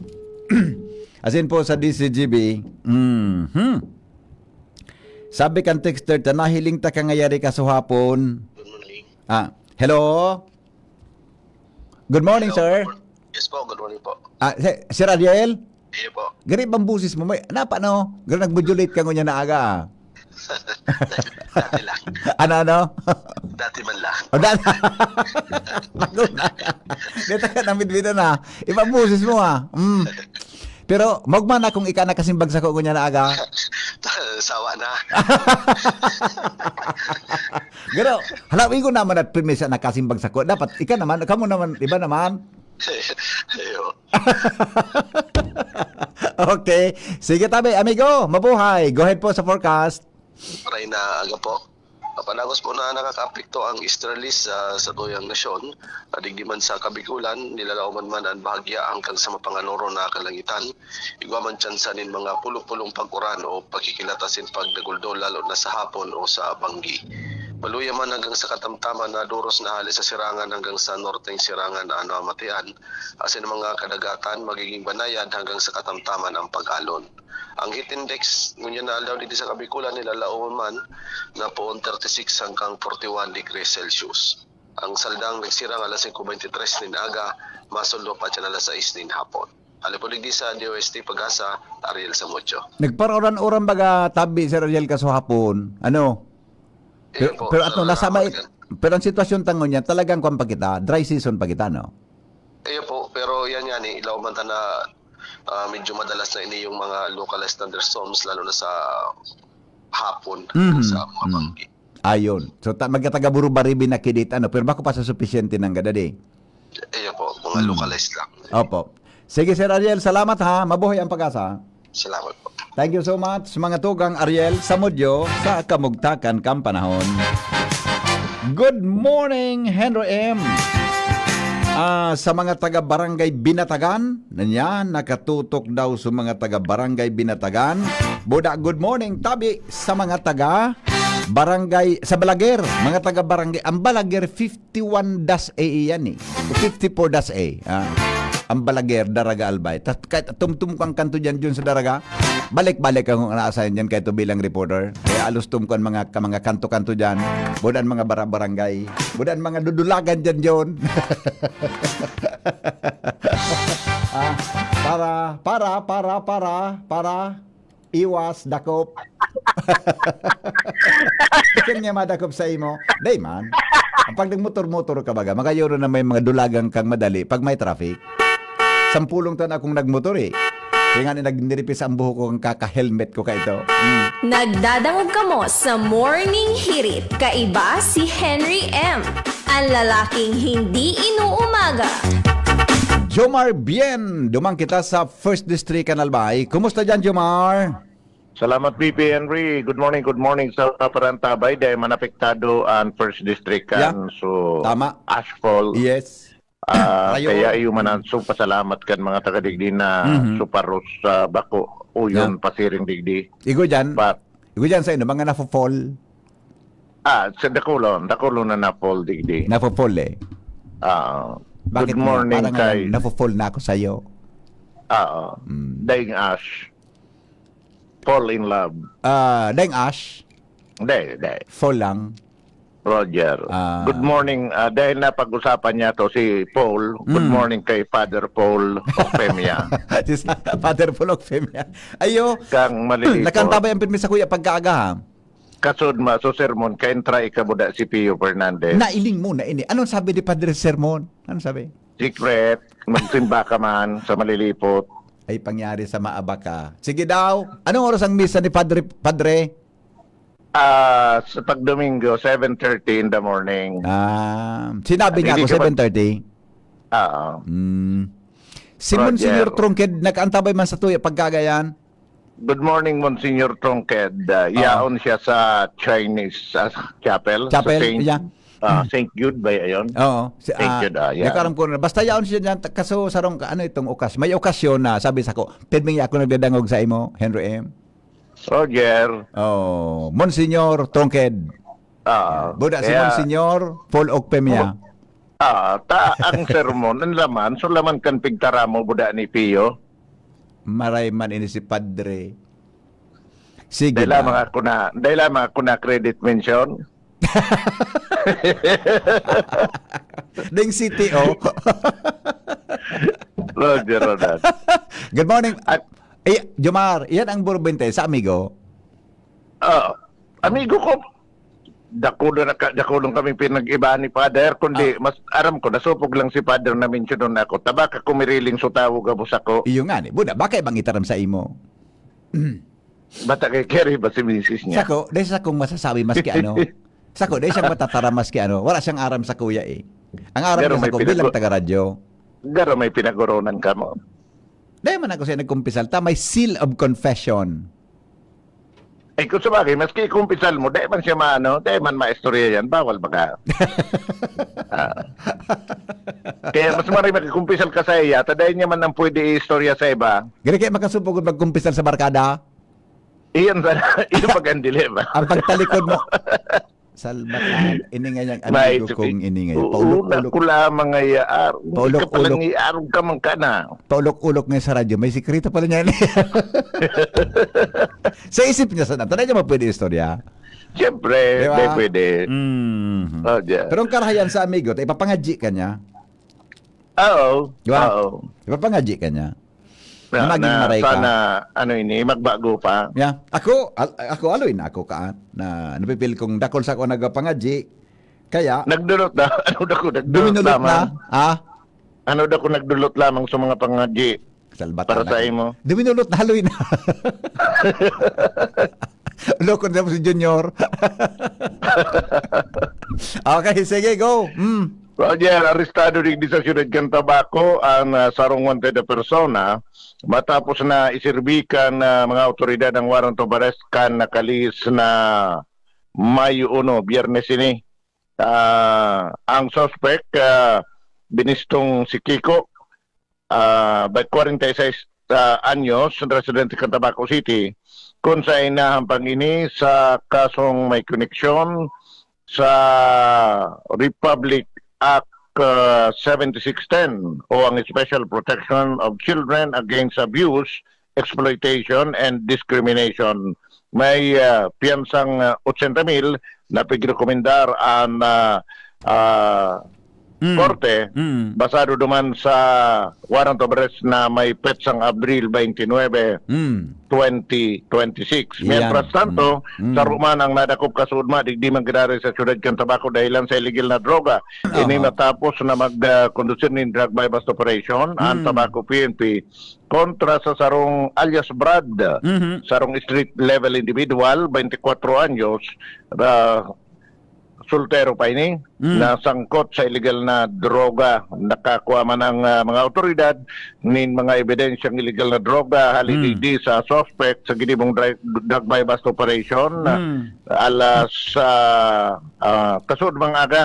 As in po sa DCGB. Sabi kan texter, nahiling ta kangayari ka sa hapon. Good morning. Hello? Good morning, sir. Yes po, good morning po. Sir Ariel? Iya po. Gari bang busis mo? Gari nagbudulate ka ngunya na aga. Dati lang. Ano? Dati man lang. Dati. Dito ka na midwito na. Ibang busis mo Pero magman akong ika na kasing bagsak ko ngunya na aga. Sawa na. Pero halawin ko naman at premisa na kasing bagsak ko. Dapat ika naman, kamo naman, iba naman. Ayo. Okay. Sige tabi, amigo. Mabuhay. Go ahead po sa forecast. Maray na aga po. Panagos po na nakakapekto ang easterlies sa tuyang nasyon. Digdi man sa Kabikulan, nilalauman man ang bahagya hanggang sa mapanganoro na kalangitan. Igwaman tsansanin mga pulong-pulong pag-uran o pagkikilatasin pagdaguldo lalo na sa hapon o sa banggi. Maluya man hanggang sa katamtaman na duros na halis sa sirangan hanggang sa norteng sirangan na Matian. Asin mga kadagatan magiging banayad hanggang sa katamtaman ang pag-alon. Ang heat index ngunyan na daw dito sa Kabikulan nilalauman man na po 36 hanggang 41 degrees Celsius. Ang saldang nagsirang alas 5:23 nin aga, masundo pa siya alas 6 nin hapon. Alipulig di sa DOST Pag-asa, Ariel Samucho. Nagparoran-oran baga tabi Sir Ariel kaso hapon. Ano? Pero ato nasama pero ang sitwasyon tangon niya talagang kuan pa kita, dry season pa kita, no? Iyo po, pero yan nga ni ilaw man ta na medyo madalas na ini yung mga localized thunderstorms lalo na sa hapon sa mga banggi. Ayon. So magkataga-buro baribi na kidit pero bako pa sa sufficiente nang gadadi. Iyo po, mga localized lang. Opo. Sige Sir Ariel, salamat ha. Mabuhay ang pag-asa. Salamat po. Thank you so much mga tugang Ariel Samudyo sa kamugtakan kang panahon. Good morning, Henry M. Sa mga taga-barangay Binatagan, nakatutok daw sa mga taga-barangay Binatagan. Buda, good morning, tabi sa mga taga-barangay, sa Balaguer, mga taga-barangay. Ang Balaguer, 51-A yan 54-A. Ang Balaguer, Daraga Albay. Kahit tumtum kang kanto dyan sa Daraga, balik-balik akong naasayan dyan kahit bilang reporter. Kaya alustum ko ang mga kanto-kanto dyan. Budaan mga barangay. Budaan mga dudulagan dyan. iwas dakop. Kanya madakop sa imo. Day man. Ang pag nagmotor-motor ka baga, magayoro na may mga dulagang kang madali pag may traffic. Sampulong tan akong nagmotor eh. Kaya nga nagniripis ang buhok ko ang kaka-helmet ko ka ito. Nagdadangog kamo sa Morning Hirit. Kaiba si Henry M. Ang lalaking hindi inuumaga. Jomar Bien, dumang kita sa First District Canalbay. Kumusta dyan, Jomar? Salamat, BP Henry. Good morning sa Parantabay. Dahil manapektado ang First District kan. Yeah. So, Tama. Ashfall. Yes. Rayo. Kaya iyo manan so pasalamat kan mga taga-digdi na suparos sa bako o yun pasiring digdi. Igo dyan. But, Igo dyan sa inyo, mga nafo-fall. sa Dakulon na na-fall digdi. Nafo-fall eh. Good morning parang kay nafo-fall na ako sa'yo. Daing Ash. Fall in love. Daing Ash, Day. fall lang. Roger. Good morning. Dahil napag-usapan niya to si Paul. Good morning kay Father Paul Ofemia. Si Father Paul Ofemia. Ayo, Kang malilito. nakanta ba yung pirmi sa kuya pagkaaga ha? Kasod ma so sermon kay try ka buda si Pio Fernandez. Nailing mo na ini. Anong sabi ni Padre Sermon? Anong sabi? Secret, magsimba ka man sa malilipot. Ay pangyari sa maabaka. Sige daw. Anong oras ang misa ni Padre? Sa pagdomingo, 7:30 in the morning. Sinabi niya ako, 7:30. Si Roger. Monsignor Trungked, nag-antabay man sa tuya pagkagayan. Good morning, Monsignor Trongked. Yaon siya sa Chinese chapel. Chapel, Sa Saint, yeah. St. Jude ba yun? Oo. Thank you, yeah. Nakaram ko na. Basta yaon siya dyan. Kaso sarong ano itong okas. May okasyon na. Sabi sa ko, pedming ako nagdadangog sa imo, Henry M. Roger. Oh, Monsignor Trongked. Buda si Monsignor Paul Okpemia. Ang sermon, ang laman, so laman kan pigtara mo buda ni Pio. Maray man ini si Padre. Sige Dahil lamang ako na credit mention. Ding CTO. Roger. Good morning. Jomar, yan ang burbente sa amigo. Amigo ko, dakulong kami pinag-iba ni Father, kundi mas aram ko, nasupog lang si Father na mention ako. Tabaka kumiriling sutawo gabos ako. Iyo nga ni, buda, baka ibang itaram sa imo? Bata kay Kerry ba si misis niya? Sako, dahil sa kong masasabi maski ano. Sako, dahil siyang matatara maski ano. Wala siyang aram sa kuya eh. Ang aram Pero niya sa ko bilang taga-radyo. Garo may pinagoronan ka mo. Dahil man ako siya nagkumpisal, may seal of confession. Eh kung sabagay, maski kumpisal mo, dahil man siya dahil man maestorya yan, bawal ba ka? Kaya mas maraming magkumpisal ka sa iya, dahil niya man ang pwede i-istorya sa iba. Gani kayo makasubog magkumpisal sa barkada? Iyon magandili ba? Ang pagtalikod mo. Salbatan, iningay niyang amigo kong iningay. Paulok-ulok ko lamang ngayaar. Paulok-ulok. Ka palang iarog ka man ka na. Paulok-ulok ngayon sa radyo. May sikrito pala niya. Sa isip niya sa nato, na niya mapwede istorya. Siyempre, diba? pwede. Pero ang karahayan sa amigo, ipapangadji ka niya. Oo. Diba? Oo. Ipapangadji ka niya. Na maging maray ka. Sana, magbago pa. Yeah. Ako aloy na ako ka na napipil kong dakol sa ako nagapangadji. Kaya Nagdulot na. Nagdulot duminulot lamang. na. Nagdulot lamang sa mga pangadji. Salbatan Para sa imo. Duminulot na haloy na. Loko na si Junior. Okay, sige, go. Roger, arestado rin sa Ciudad Cantabaco ang sarong wanted na persona matapos na isirbikan mga otoridad ng warrant of arrest kan nakalis na Mayo 1, Biyernes ini. Ang suspect, binistong si Kiko, by 46 anyos, residente Cantabaco City, kung sa inahampang ini sa kasong may koneksyon sa Republic Act 7610 o ang Special Protection of Children Against Abuse, Exploitation and Discrimination. May piyansang 80,000 na pagrekomendar ang Korte, basado duman sa warrant of arrest na may petsang Abril 29, 2026. Mientras tanto, sa Roman ang nadakop kasudma, digdi man gidari sa siyudad kan Tabaco dahilan sa illegal na droga. Ini matapos na mag-conduce ng drug by bust operation, ang Tabaco PNP kontra sa sarong alias Brad, sarong street level individual, 24 anyos, soltero pa ini, na sangkot sa illegal na droga. Nakakuha man ang mga otoridad nin mga ebidensyang illegal na droga halididi sa suspect sa ginibong drug by bust operation alas kasud mga aga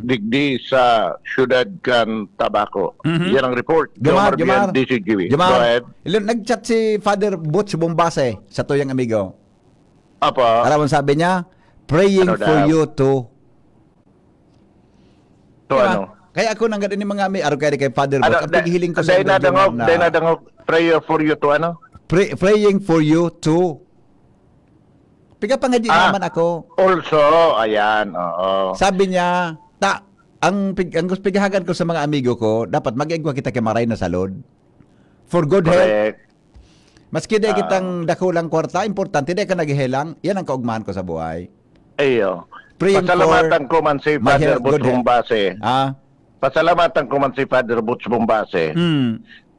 digdi sa siyudad kan Tabaco. Yan ang report. Jomar, DCGB. Go Jomar, ahead. nag-chat si Father Butch Bombase sa tuyang amigo. Apa? Alam mo sabi niya, praying Ano for daw? you to. To Diba? ano? Kaya ako nang ganun mga may araw kay Father Ano, Butch. Ang paghihiling ko sa day na dangog, day na dangog, prayer for you to ano? praying for you to. Piga pa nga di naman ako. Also, ayan, oo. Sabi niya, ang pigahagan ko sa mga amigo ko, dapat mag-igwa kita kay Maray na salod. For good health. Correct. Maski di kitang dakulang kwarta, importante di ka naghihelang, yan ang kaugmahan ko sa buhay. Ayo. Praying Pasalamatan ko man si my Father health, Butch good health. Bombase. Ah? Pasalamatan ko man si Father Butch Bombase.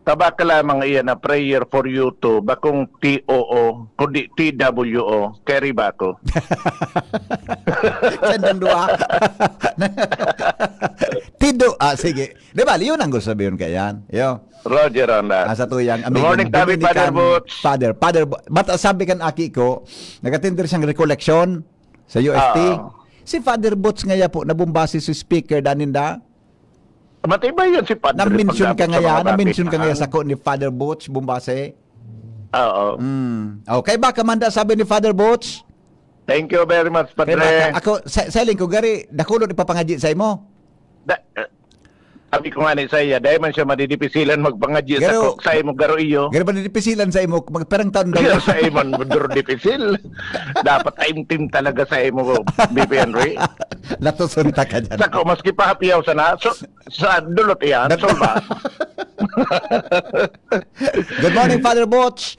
Tabaka lamang iyan na prayer for you to, bakong TOO, kundi TWO, carry ba ako? Sandang dua. Tido. Sige. Di ba, yun ang gusto sabihin kayan. Yo. Roger on that. Sa tuyang Good amigo. morning, Tabi, Father Butch. Father, but sabi kan aki ko, nagatindir siyang recollection sa UST. Si Father Butch ngaya po, nabumbasi si speaker daninda. Matibay yun si Padre. Na-mention ka pagdating sa ngaya, mga na-mention ka topic. ngaya sa ko ni Father Butch, Bumbase. Oo. Okay ba, kamanda sabi ni Father Butch? Thank you very much, Kay Padre. baka, ako, selling ko, gari, dakulod ipapangaji sa imo. Sabi ko nga ni Saya, dahil man siya madidipisilan magpangadyo sa Garo- sa imo garo iyo. Gari ba nipisilan sa imo, magperang taon daw. Garo sa imo, maduro dipisil. Dapat time talaga sa imo, BP Henry. Latusunta ka dyan. Sako, maski pahapiyaw sa na, sa dulot iyan, so ba? Good morning, Father Butch.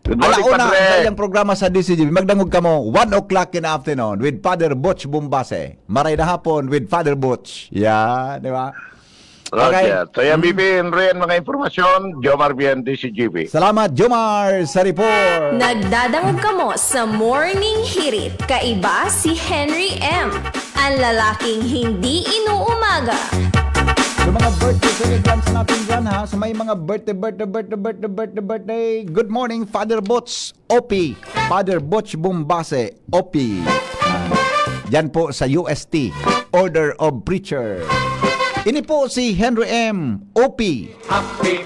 Good morning, Alauna Padre. sa iyang programa sa DCGB. Magdangog ka mo, 1 o'clock in the afternoon with Father Butch Bumbase. Maray na hapon with Father Butch. Yeah, di ba? Roger. So yan, BP Henry, ang mga informasyon, Jomar Bien, DCGB. Salamat, Jomar, sa report. Nagdadangog ka mo sa Morning Hirit. Kaiba si Henry M. Ang lalaking hindi inuumaga. Sa mga birthday celebrants natin dyan ha, sa may mga birthday. Good morning, Father Butch, OP. Father Butch Bumbase, OP. Yan po sa UST, Order of Preacher. Ini po si Henry M. OP,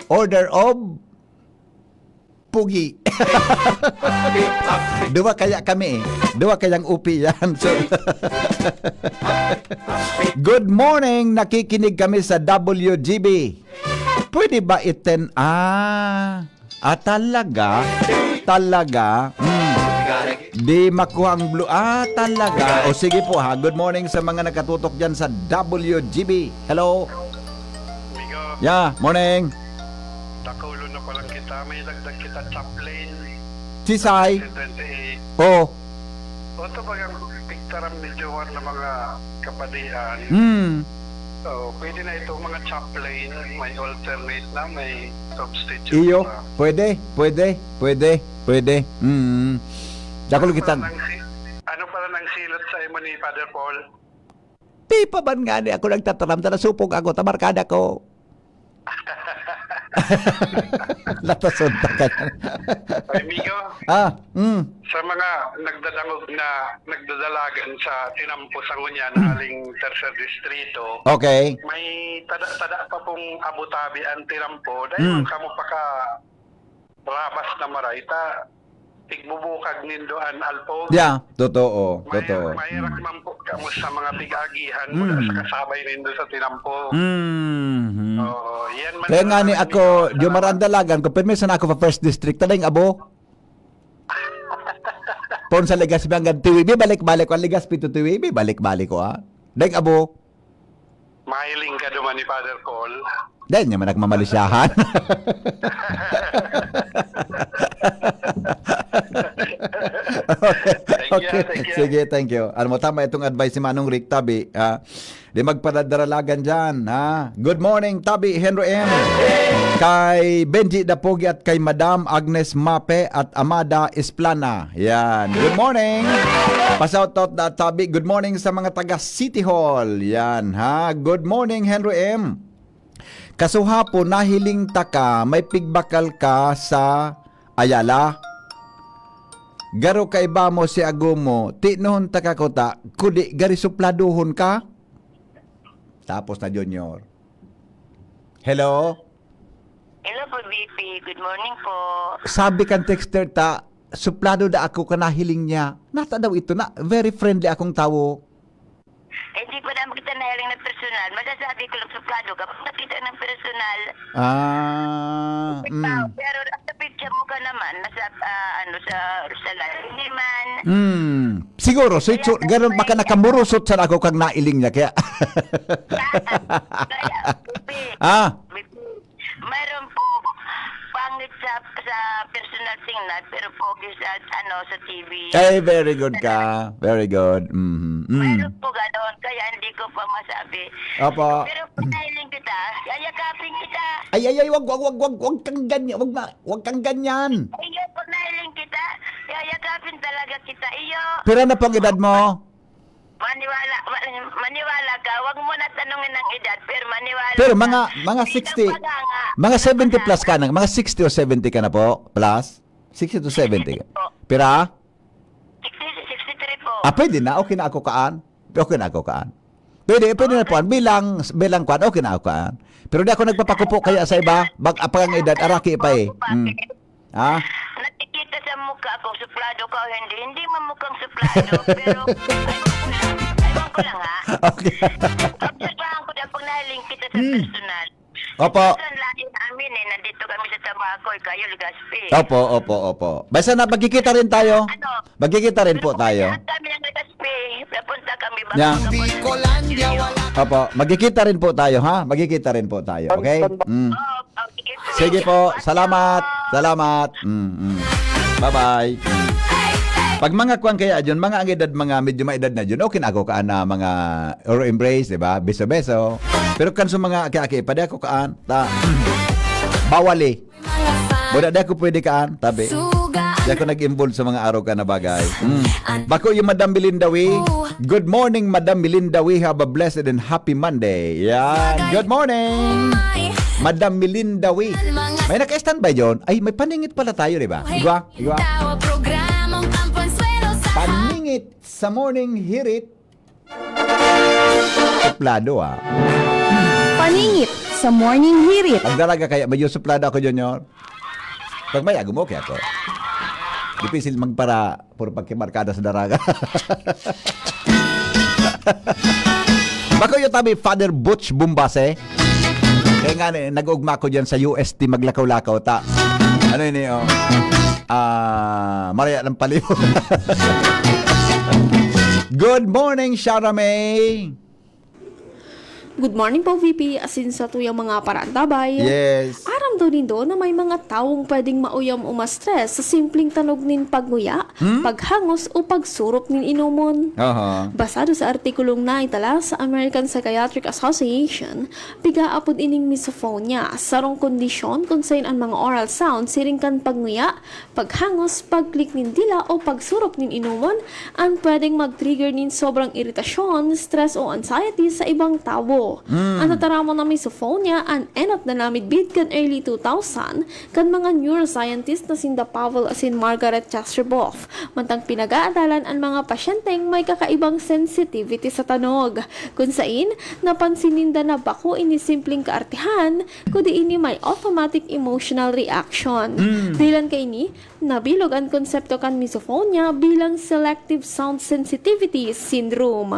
Order of Pugi. Dua kaya kami eh. Dua kayang UP yan. So, good morning. Nakikinig kami sa WGB. Pwede ba iten? Talaga? Talaga? Di makuha ang blue. Talaga. O sige po ha. Good morning sa mga nakatutok dyan sa WGB. Hello? Yeah, morning. Nakulo na palang kita. May dagdag kita chaplain. Chisay. 28. Oh. O ito bagang piktaram ni Johan na mga kapadihan. So, pwede na itong mga chaplain. May alternate na. May substitute Iyo. na. Pwede. Dakol kita. Ano pala nang silot sa imo ni Father Paul? Di pa ba nga ni ako nagtataram na supog ako, tamarkada ko. Latasunta ka na. Amigo, sa mga nagdadangog na nagdadalagan sa tinampo sa Ngunyan, aling tercer distrito, Okay. may tada pa pong Abu-Tabi ang tinampo dahil kamo pa ka rabas na marayta tigbubukag nindoan alpo. Yeah, totoo. May rakman po kamo sa mga pigagihan mula sa kasabay nindo sa tinampo. Yan man. Kaya nga ni ako, Jomar Andalagan, kung permiso na ako pa first district, talang abo. Pon sa Legazpi hanggang Tiwibi, balik-balik ko. Ang Legazpi to Tiwibi, balik-balik ko ha. Daing abo. mahiling ka naman ni Father Cole. Dahil niya man nagmamalisyahan. Okay. Thank you. Sige, thank you. Alam mo, tama itong advice ni Manong Rick, Tabi. Di magpadadaralagan dyan. Good morning, Tabi, Henry M. Kay Benji Dapogi at kay Madam Agnes Mape at Amada Esplana. Yan. Good morning. Pasautot na, Tabi. Good morning sa mga taga City Hall. Yan, Good morning, Henry M. Kasuhapo, nahiling taka, may pigbakal ka sa Ayala. Garo kay ba mo si Agumo, tinohon taka kota, kudi gari supladuhon ka? Tapos na Junior. Hello? Hello po, VP. Good morning po. Sabi kan texter ta, suplado da ako ka nahiling niya. Nata daw ito na, very friendly akong tao. Hindi ko naman kita nahiling na personal. Masasabi ko lang suplado ka. Pag nakita ng personal, pero sa picture mo ka naman, nasa, sa hindi man. Siguro, so ito, ganon baka nakamurusot sa ako kang nailing niya, kaya. Mayroon po pangit sa personal signal, pero pogi sa TV. Ay, very good ka. Very good. Mayroon po gano'n, kaya hindi ko pa masabi. Opo. Pero kung nahiling kita, yayakapin kita. Ay, wag kang ganyan. Wag kang ganyan. Iyo, pag nahiling kita, yayakapin talaga kita. Iyo, Pero na pong edad mo? maniwala ka. Wag mo na tanungin ng edad, pero maniwala Pero ka. mga 60, mga 70 plus ka na, mga 60 o 70 ka na po, plus? 60 to 70 ka. Pira? 63 po. Pwede na, okay na ako kaan. Pwede na po, bilang kuan, okay na ako kaan. Pero di ako nagpapakupo kaya sa iba, apang edad, araki pa eh. Nakikita sa mukha kung suplado ka o hindi mo mukhang suplado, pero aywan ko lang ha. Okay. Observahan ko na pag nahiling kita sa personal. Opo. Saan lagi namin nandito kami sa Tabaco, kayo Legazpi. Opo. Basta na, magkikita rin tayo. Magkikita rin po tayo. Kami ng Legazpi, napunta kami ba? Yeah. Opo, magkikita rin po tayo, ha? Magkikita rin po tayo, okay? Sige po, salamat. Bye-bye. Pag mga kuwan kaya dyan, mga ang edad, mga medyo maedad na dyan, okay na ako kaan na mga or embrace, diba? Beso-beso. Pero kan sa mga kaya pwede ako kaan, bawali. Buda di ako pwede kaan, tabi. Di ako nag-involve sa mga araw ka na bagay. Bako yung Madam Melindawi. Good morning, Madam Melindawi. Have a blessed and happy Monday. Yan. Good morning, Madam Melindawi. May naka-standby yun. Ay, may paningit pala tayo, diba? Igwa. Paningit sa morning hirit. Suplado Paningit sa morning hirit. Ang dalaga kaya, medyo suplado ako, Junior. Pag may agum, okay ako. Dipisil magpara, puro pagkimarkada sa daraga. Bako yung tabi, Father Butch Bumbase. Kaya nga, nag-ugma ko dyan sa UST maglakaw-lakaw, ta. Ano yun eh, Maria ng Paliw. Good morning, Shara May. Good morning po, VP. Asin sa tuyang mga parantabay. Yes. Aram daw nindo na may mga taong pwedeng mauyam umastres sa simpleng tanog nin pagguya, paghangos o pagsurop nin inumon. Basado sa artikulong na itala sa American Psychiatric Association, pigaapod ining misophonia, sarong kondisyon kung saan ang mga oral sounds siring kan pagguya, paghangos, pagklik nin dila o pagsurop nin inumon, ang pwedeng mag-trigger nin sobrang iritasyon, stress o anxiety sa ibang tao. Ang tataramo na misophonia ang enot na namid bid kan early 2000 kan mga neuroscientist na sinda Pavel asin Margaret Chasterboff. Mantang pinag-aadalan ang mga pasyenteng may kakaibang sensitivity sa tanog. Kung sain, napansin ninda na bako ini simpleng kaartihan, kundi ini may automatic emotional reaction. Dahilan kay ini, nabilog ang konsepto kan misophonia bilang selective sound sensitivity syndrome.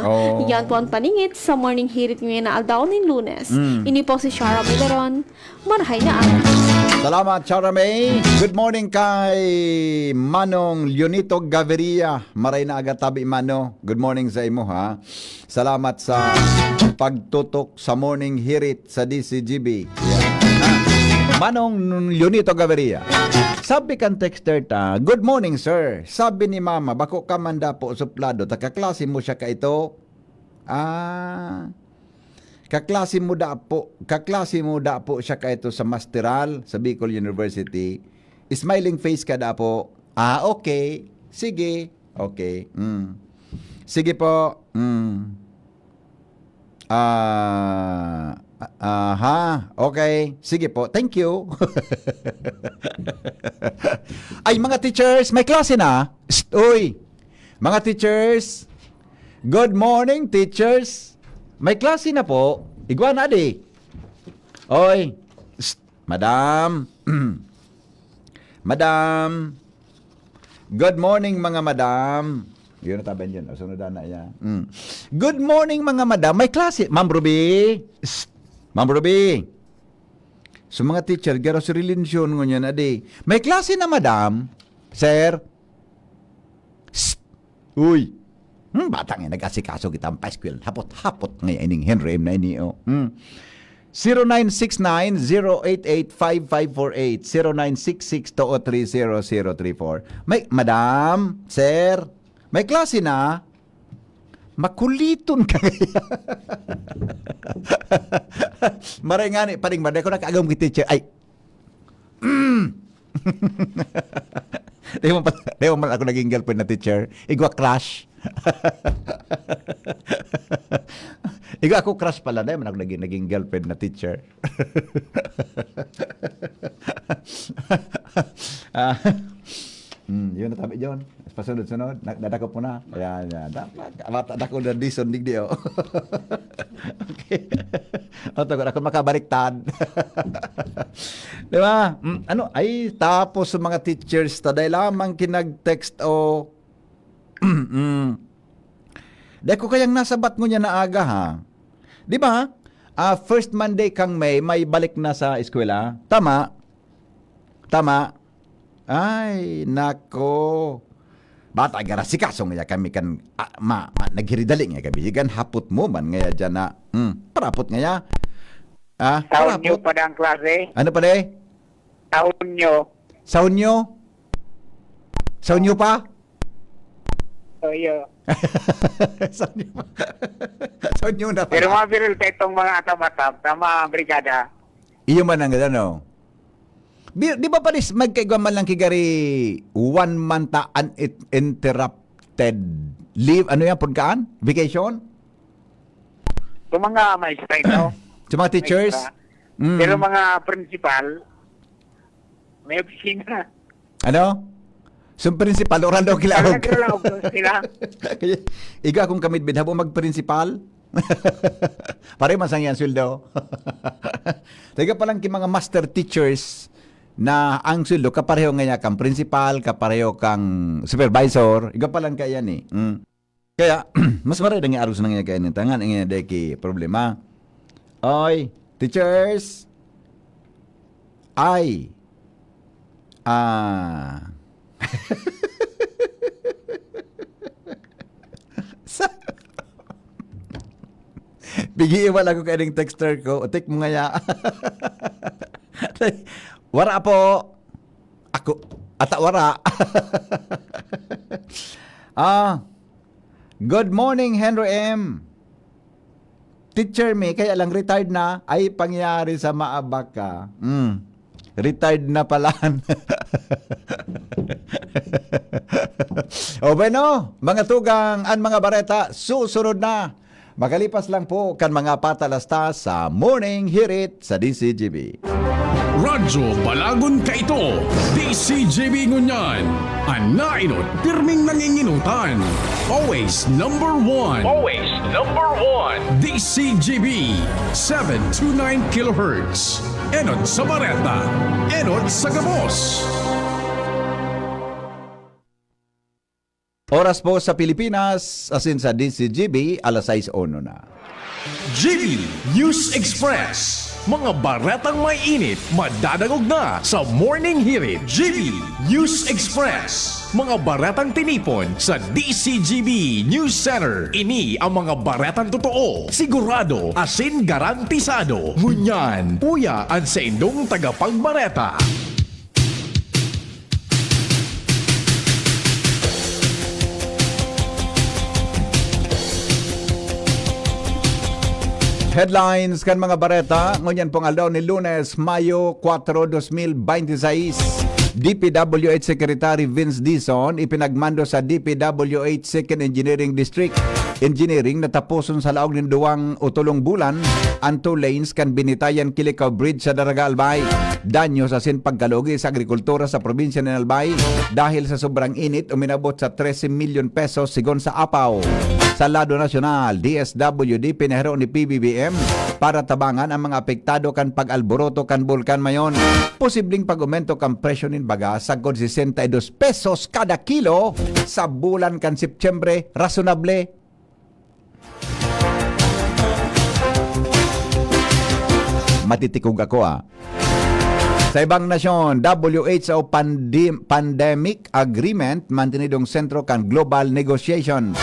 Yan po ang paningit sa morning hirit ngayon na aldaw ng Lunes. Ini po si Shara Milaron. Marhay na ang Salamat, Chara May. Good morning kay Manong Leonito Gaviria. Maray na agad tabi, Mano. Good morning sa imo, ha. Salamat sa pagtutok sa morning hirit sa DCGB. Manong Leonito Gaviria. Sabi kan texter ta, good morning, sir. Sabi ni mama, bako ka manda po suplado. Kaklase mo siya ka ito. Kaklase mo da po siya ka ito sa Masteral sa Bicol University. Smiling face ka da po. Okay. Sige. Okay. Sige po. Okay. Sige po. Thank you. Ay, mga teachers, may klase na. Uy. Mga teachers. Good morning, teachers. May klase na po. Igwa na di. Oy. Madam. Madam. Good morning, mga madam. Yun na taban dyan. Sunudan na yan. Good morning, mga madam. May klase. Ma'am Ruby. Ma'am Ruby. So, mga teacher, garo si relinsyon ngunyan na di. May klase na, madam. Sir. Uy. Batang nga nag-asikaso kita ang paeskwel. Hapot-hapot nga ining Henry M. na ini. 0969-088-5548 0966-203-0034. May, madam, sir, may klase na. Makuliton ka kaya. Maray nga ni, paring maday ko nakagawang teacher. Ay, Di mo man ako naging girlfriend na teacher. Igwa crush. Igwa ako crush pala. Di man ako naging girlfriend na teacher. Yun na tabi John. Pasunod-sunod. Dadako po na. Ayan. Dadako na dison digdi. Okay. Ako makabaliktad. Di ba? Ano? Ay, tapos sa mga teachers, taday lamang kinag-text o di ko kayang nasabat mo niya na aga, ha? Di ba? First Monday kang May balik na sa eskwela. Tama? Tama? Ay, nako. Bata gara sikasong nga kami kan naghiridali nga kami. Igan hapot mo man nga dyan na parapot nga ya. Taon nyo pa ang klase? Ano pa de? Taon nyo. Saun nyo? Saun nyo pa? Oyo. Saun nyo pa? Saun nyo na pa? Pero mga biril itong mga atamatap, tama brigada. Iyo man ang ano. Di ba paris magkaigwa man lang kigari 1 month uninterrupted leave? Ano yan? Pagkaan? Vacation? Kung mga maestra ito. Sa mga teachers? Pero mga principal, may opisina. Ano? So, principal, oral daw kilawag. Sila. Iga kung kamit binhabo mag-principal. Pare man sang yan sweldo. Tiga pa lang ki mga master teachers na ang sweldo kapareho nga niya kang principal, kapareho kang supervisor. Iga pa lang kaya ni. Kaya, mas maray nga aros na nga kaya ni tangan. Ang nga deki problema. Oy, teachers. Ay. Bigi iwala ko kayong texter ko. Utik mo nga ya. Wara po. Ako. Ata wara. Good morning, Henry M. Teacher me, kaya lang retired na. Ay, pangyari sa maabak ka. Retired na pala. O bueno, mga tugang an mga bareta, susunod na. Magalipas lang po kan mga patalastas sa Morning Hirit sa DCGB. Radyo Balagon ka ito, DCGB Ngunyan. Anainot, pirming nanginginutan. Always number one. Always number one. DCGB, 729 kHz. Enot sa Bareta, enot sa Gabos. Oras po sa Pilipinas, asin sa DCGB, alas 6:01 na. GB News Express. mga baretang may init, madadagog na sa Morning Hirit GB News Express. Mga baretang tinipon sa DCGB News Center. Ini ang mga baretang totoo, sigurado, asin garantisado. Ngunyan, puyaan sa indong tagapagbareta. Headlines kan mga bareta, ngunyan pong aldaw ni Lunes, Mayo 4, 2026. DPWH Secretary Vince Dizon ipinagmando sa DPWH 2nd Engineering District Engineering na tapuson sa laog ng 2 o 3 bulan ang 2 lanes kan Binitayan Kilikaw Bridge sa Daraga Albay. Danyo sa pagkalugi sa agrikultura sa probinsya ng Albay dahil sa sobrang init uminabot sa 13 milyon pesos sigon sa APAW. Sa lado nasyonal, DSWD pinahero ni PBBM para tabangan ang mga apektado kan pag-alboroto kan bulkan mayon. Posibleng pag-aumento kan presyo nin baga sagod 62 pesos kada kilo sa bulan kan Setyembre, rasunable. Matitikog ako Sa ibang nasyon, WHO Pandemic Agreement mantinidong sentro kan global negotiation.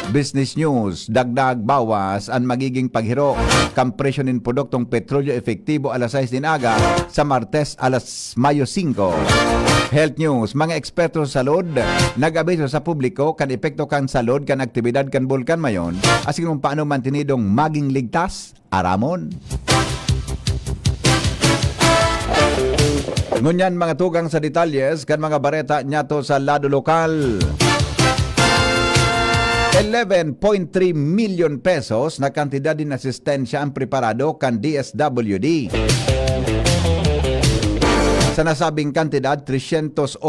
Business News, dagdag bawas ang magiging paghiro kan presyo nin produktong petrolyo efektibo alas 6 din aga sa Martes alas Mayo 5. Health News, mga eksperto sa salud nag-abiso sa publiko kan epekto kan salud kan aktibidad kan bulkan mayon asin kung paano mantinidong maging ligtas aramon. Ngunyan mga tugang sa detalyes kan mga bareta nyato sa lado lokal. 11.3 million pesos na kantidad din asistensya ang preparado kan DSWD. Sa nasabing kantidad, 301,000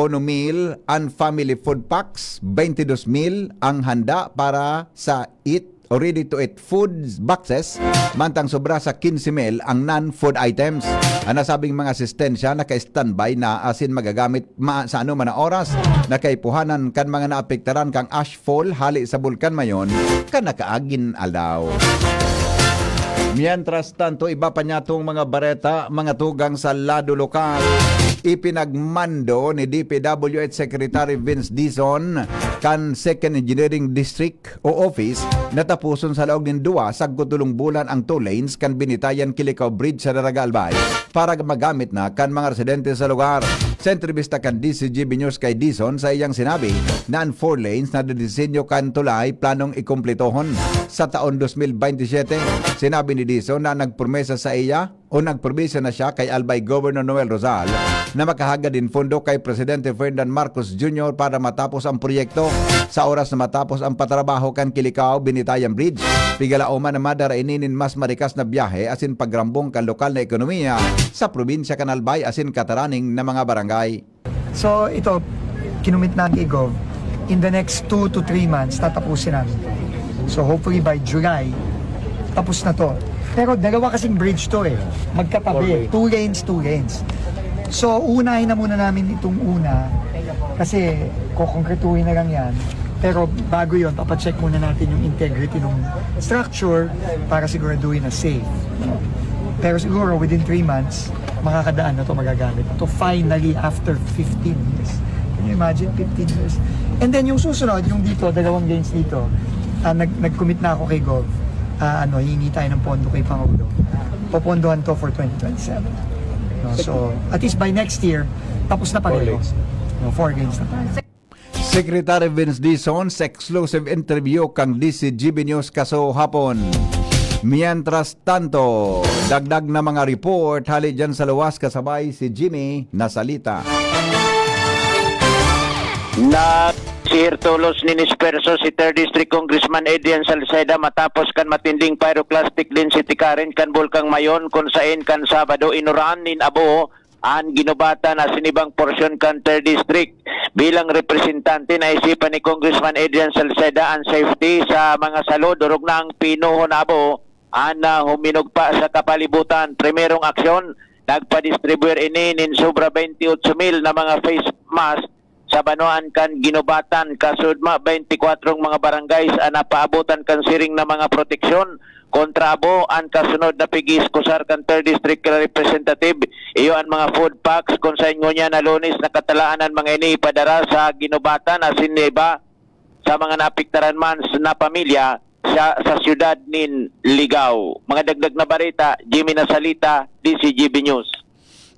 ang family food packs, 22,000 ang handa para sa eat o ready-to-eat food boxes, mantang sobra sa 15,000 ang non-food items. Ang nasabing mga asistensya naka-standby na asin magagamit sa ano man na oras, nakaipuhanan kan mga naapektaran kang ashfall hali sa bulkan mayon, kan nakaagin alaw. Mientras tanto, iba pa niya itong mga bareta, mga tugang sa lado lokal. Ipinagmando ni DPWH Secretary Vince Dizon kan 2nd Engineering District o Office na tapuson sa laog ng 2 sa gutulong bulan ang 2 lanes kan Binitayan Kilikaw Bridge sa Daraga Albay para magamit na kan mga residente sa lugar. Sa entrevista kan DCGB News kay Dizon sa iyang sinabi na ang 4 lanes na didisenyo kan tulay planong ikumpletohon sa taon 2027. Sinabi ni Dizon na nagpromesa sa iya o nagpromesa na siya kay Albay Governor Noel Rosal na makahagad din fondo kay Presidente Ferdinand Marcos Jr. para matapos ang proyekto sa oras na matapos ang patrabaho kan Kilikaw Binitayan Bridge. Pigalaoman na madaraininin mas marikas na biyahe asin pagrambong kan lokal na ekonomiya sa probinsya kan Albay asin kataraning na mga barangay. So ito, kinumit namin kay Gov, in the next 2 to 3 months tatapusin namin ito. So hopefully by July, tapos na to. Pero dalawa kasing bridge to magkatabi, 2 lanes. So unahin na muna namin itong una kasi kukonkretuhin na lang yan. Pero bago yon, papacheck muna natin yung integrity ng structure para siguraduhin na safe. Pero siguro within 3 months, makakadaan na to magagamit. To finally after 15 years. Can you imagine 15 years? And then yung susunod, yung dito, 2 lanes dito, nag-commit na ako kay Gov. Hingi tayo ng pondo kay Pangulo. Popondohan to for 2027. So, at least by next year, tapos na pareho. 4 games na tayo. Secretary Vince Dizon sa exclusive interview kang DCGB News kaso hapon. Mientras tanto, dagdag na mga report hali dyan sa luwas kasabay si Jimmy Nasalita. Tulos ni Nisperso si 3rd District Congressman Adrian Salceda matapos kan matinding pyroclastic density current kan bulkang mayon kung saan kan Sabado inuran nin abo ang ginubata na sinibang porsyon kan 3rd District. Bilang representante na isipan ni Congressman Adrian Salceda ang safety sa mga salud durog na ang pinuho na abo ang huminog pa sa kapalibutan. Primerong aksyon, nagpa-distribute ini nin sobra 28,000 na mga face mask sa Banoan kan ginubatan kasudma 24 mga barangay sa napaabutan kan siring na mga proteksyon kontrabo ang kasunod na pigis kusar kan 3rd District Representative. Iyo ang mga food packs kung sa inyo niya na lunes nakatalaan ang mga ini padara sa ginubatan asin iba sa mga napiktaran man na pamilya sa syudad nin Ligao. Mga dagdag na barita, Jimmy Nasalita, DCGB News.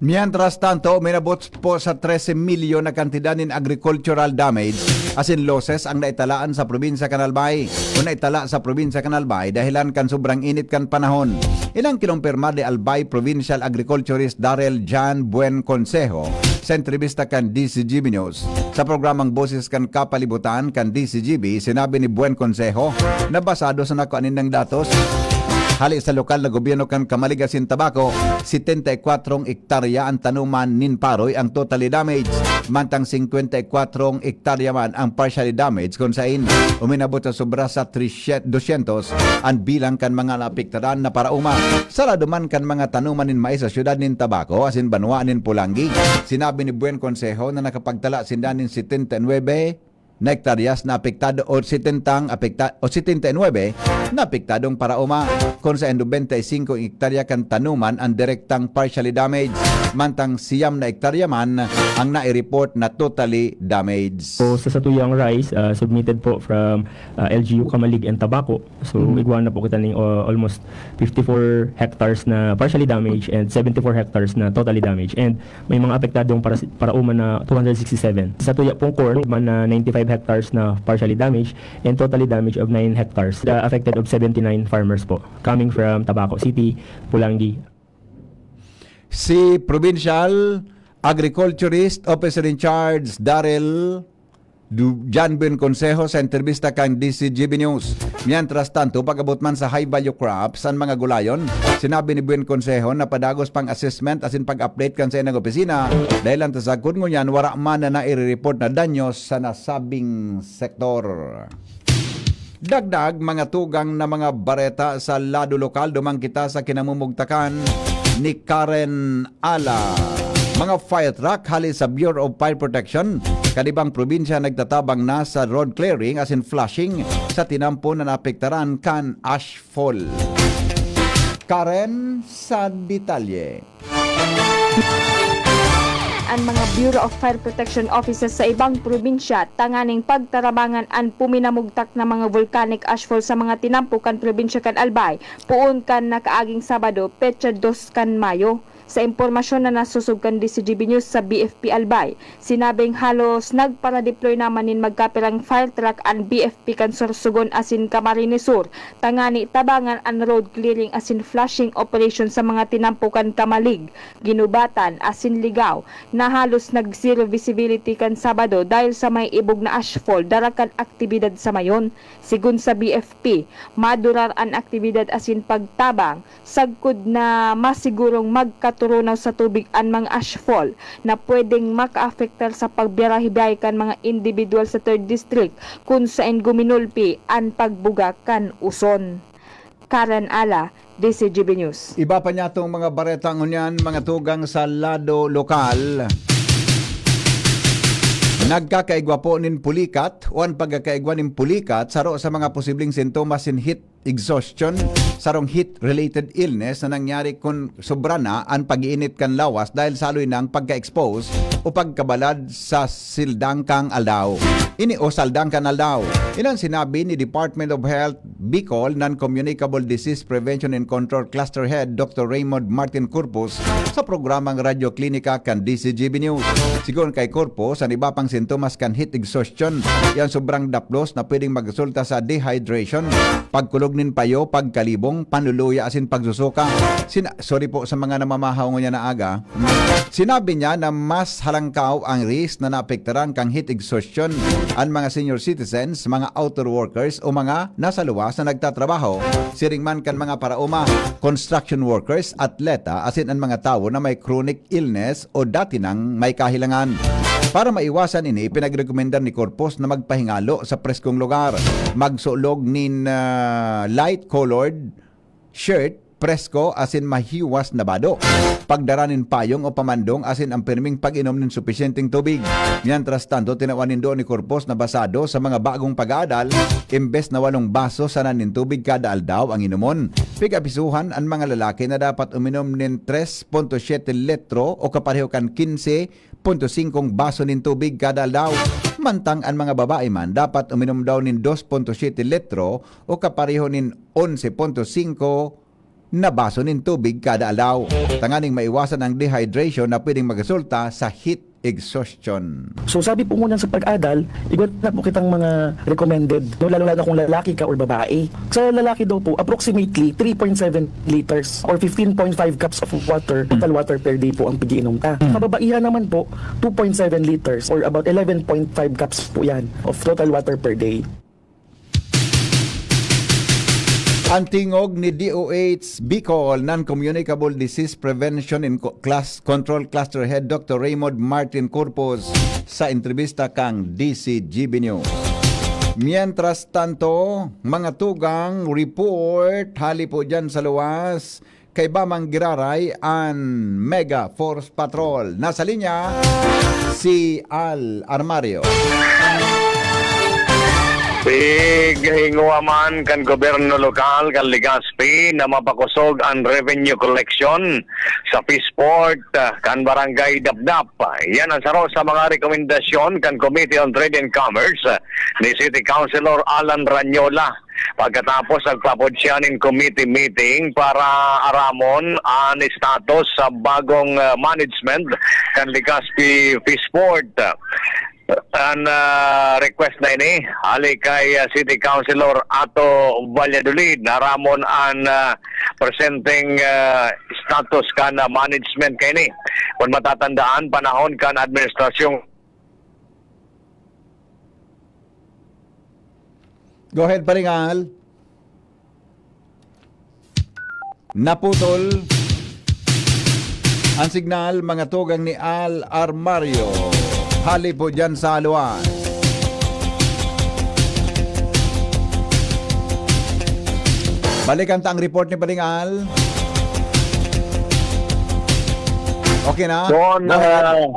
Mientras tanto, minabot po sa 13 milyon na kantidad ng agricultural damage as in losses ang naitalaan sa probinsya Canalbay o naitala sa probinsya Canalbay dahilan kan sobrang init kan panahon. Ilang kinumpirma de Albay Provincial Agriculturist Darrell Jan Buen Consejo sa entrevista kan DCGB News. Sa programang Boses kan Kapalibutan kan DCGB, sinabi ni Buen Consejo na basado sa nakuanin ng datos hali sa lokal na gobyerno kan Kamaligasin Tabaco, 74 hektarya ang tanuman nin paroy ang totally damaged, mantang 54 hektarya man ang partially damaged kung sain uminabot sa sobra sa 200 ang bilang kan mga napiktaran na parauma. Sarado man kan mga tanuman nin mais sa syudad nin Tabaco asin Banwa nin Pulangi. Sinabi ni Buen Consejo na nakapagtala sinda nin 79 na hektaryas na apektado o 79 na apektadong parauma kung sa 25 hektarya kan tanuman ang direktang partially damaged, mantang siyam na hektarya man ang nai-report na totally damaged. So sa satuyang rice submitted po from LGU Kamalig and Tabaco. So igwa na po kita ng almost 54 hectares na partially damaged and 74 hectares na totally damaged, and may mga apektadong parauma na 267. Sa tuya pong corn man na 95 hectares na partially damaged and totally damaged of 9 hectares. The affected of 79 farmers po coming from Tabaco City, Pulangi. Si Provincial Agriculturist Officer in Charge Darrell Jan Buen Consejo sa entrevista kang DCGB News. Mientras tanto, pag-abot man sa high value crops ang mga gulayon, sinabi ni Buen Consejo na padagos pang assessment asin pag-update kan sa inang opisina dahil ang tasagkod ngunyan wara man na nai-report na danyos sa nasabing sektor. Dagdag mga tugang na mga bareta sa lado lokal dumang kita sa kinamumugtakan ni Karen Ala. Mga fire truck hali sa Bureau of Fire Protection kadibang probinsya nagtatabang na sa road clearing as in flushing sa tinampo na napektaran kan ashfall. Karen sa detalye. Ang mga Bureau of Fire Protection Offices sa ibang probinsya tanganing pagtarabangan ang puminamugtak na mga volcanic ashfall sa mga tinampukan probinsya kan Albay puon kan nakaaging Sabado petsa 2 kan Mayo. Sa impormasyon na nasusugkan DCGB News sa BFP Albay, sinabing halos nagpara-deploy naman nin magkapirang fire truck ang BFP kan Sorsogon asin Camarines Sur. Tangani tabangan ang road clearing asin flushing operation sa mga tinampukan Kamalig, Ginubatan asin Ligao na halos nag-zero visibility kan Sabado dahil sa may ibog na ashfall darakan aktibidad sa mayon. Sigun sa BFP, madurar ang aktibidad asin pagtabang sagkod na masigurong magkaturunaw sa tubig ang mga ashfall na pwedeng maka-affectar sa pagbiyahibiyay kan mga individual sa 3rd District kung saan guminulpi ang pagbuga kan uson. Karen Ala, DCGB News. Iba pa niya itong mga baretang unyan, mga tugang sa lado lokal. Nagkakaigwa po nin pulikat o ang pagkakaigwa nin pulikat saro sa mga posibleng sintomas in heat exhaustion sarong heat-related illness na nangyari kung sobra na ang pag-iinit kan lawas dahil saloy ng pagka-expose o pagkabalad sa sildangkang aldaw. Ini o saldangkang aldaw. Ilang sinabi ni Department of Health Bicol Non-Communicable Disease Prevention and Control Cluster Head Dr. Raymond Martin Corpus sa programang Radio Klinika kan DCGB News. Sigon kay Corpus, ang iba pang sintomas kan heat exhaustion, yan sobrang daplos na pwedeng magresulta sa dehydration, pagkulog nin payo, pagkalibong, panluluya asin pagsusuka. Sorry po sa mga namamahaw niya na aga. Sinabi niya na mas halangkaw ang risk na naapektaran kang heat exhaustion ang mga senior citizens, mga outdoor workers o mga nasa luwas na nagtatrabaho, siring man kan mga parauma, construction workers, atleta asin ang mga tao na may chronic illness o dati nang may kahilangan. Para maiwasan ini, pinagrekomendar ni Corpus na magpahingalo sa preskong lugar, magsulog nin light-colored shirt presko asin mahiwas na bado. Pagdaranin payong o pamandong asin ang perming pag-inom ng supisyenteng tubig. Mientras tanto, tinawanin doon ni Corpus na basado sa mga bagong pag-aadal, imbes na 8 baso sanan ng tubig kada aldaw ang inumon. Pigapisuhan ang mga lalaki na dapat uminom ng 3.7 litro o kapareho kan 15.5 baso ng tubig kada aldaw. Mantang ang mga babae man dapat uminom daw ng 2.7 litro o kapareho ng 11.5 na baso ng tubig kada aldaw. Tanganing maiwasan ang dehydration na pwedeng magresulta sa heat exhaustion. So sabi po muna sa pag-adal, igot na po kitang mga recommended, no, lalo-lalo kung lalaki ka or babae. Sa lalaki daw po, approximately 3.7 liters or 15.5 cups of water, total water per day po ang pigiinom ka. Sa babaihan naman po, 2.7 liters or about 11.5 cups po yan of total water per day. Ang tingog ni DOH Bicol Non-Communicable Disease Prevention and Control Cluster Head Dr. Raymond Martin Corpus sa entrevista kang DCGB News. Mientras tanto, mga tugang report hali po dyan sa luwas kay Bamang Giraray ang Mega Force Patrol. Nasa linya si Al Armario. Hinguaman kan gobyerno lokal kan Legazpi na mapakusog ang revenue collection sa Fishport kan barangay Dapdap. Yan ang saro sa mga rekomendasyon kan Committee on Trade and Commerce ni City Councilor Alan Ranyola. Pagkatapos nagpapodsyanin committee meeting para aramon ang status sa bagong management kan Legazpi Fishport. Ang request na ini hali kay City Councilor Ato Valladolid na ramon ang presenting status kan management kay ini. Kung matatandaan, panahon kan administrasyong. Go ahead, Paringal. Naputol ang signal, mga tugang ni Al Armario. Hali po dyan sa luwas. Balikan ta ang report ni Paringal. Okay na? Doon,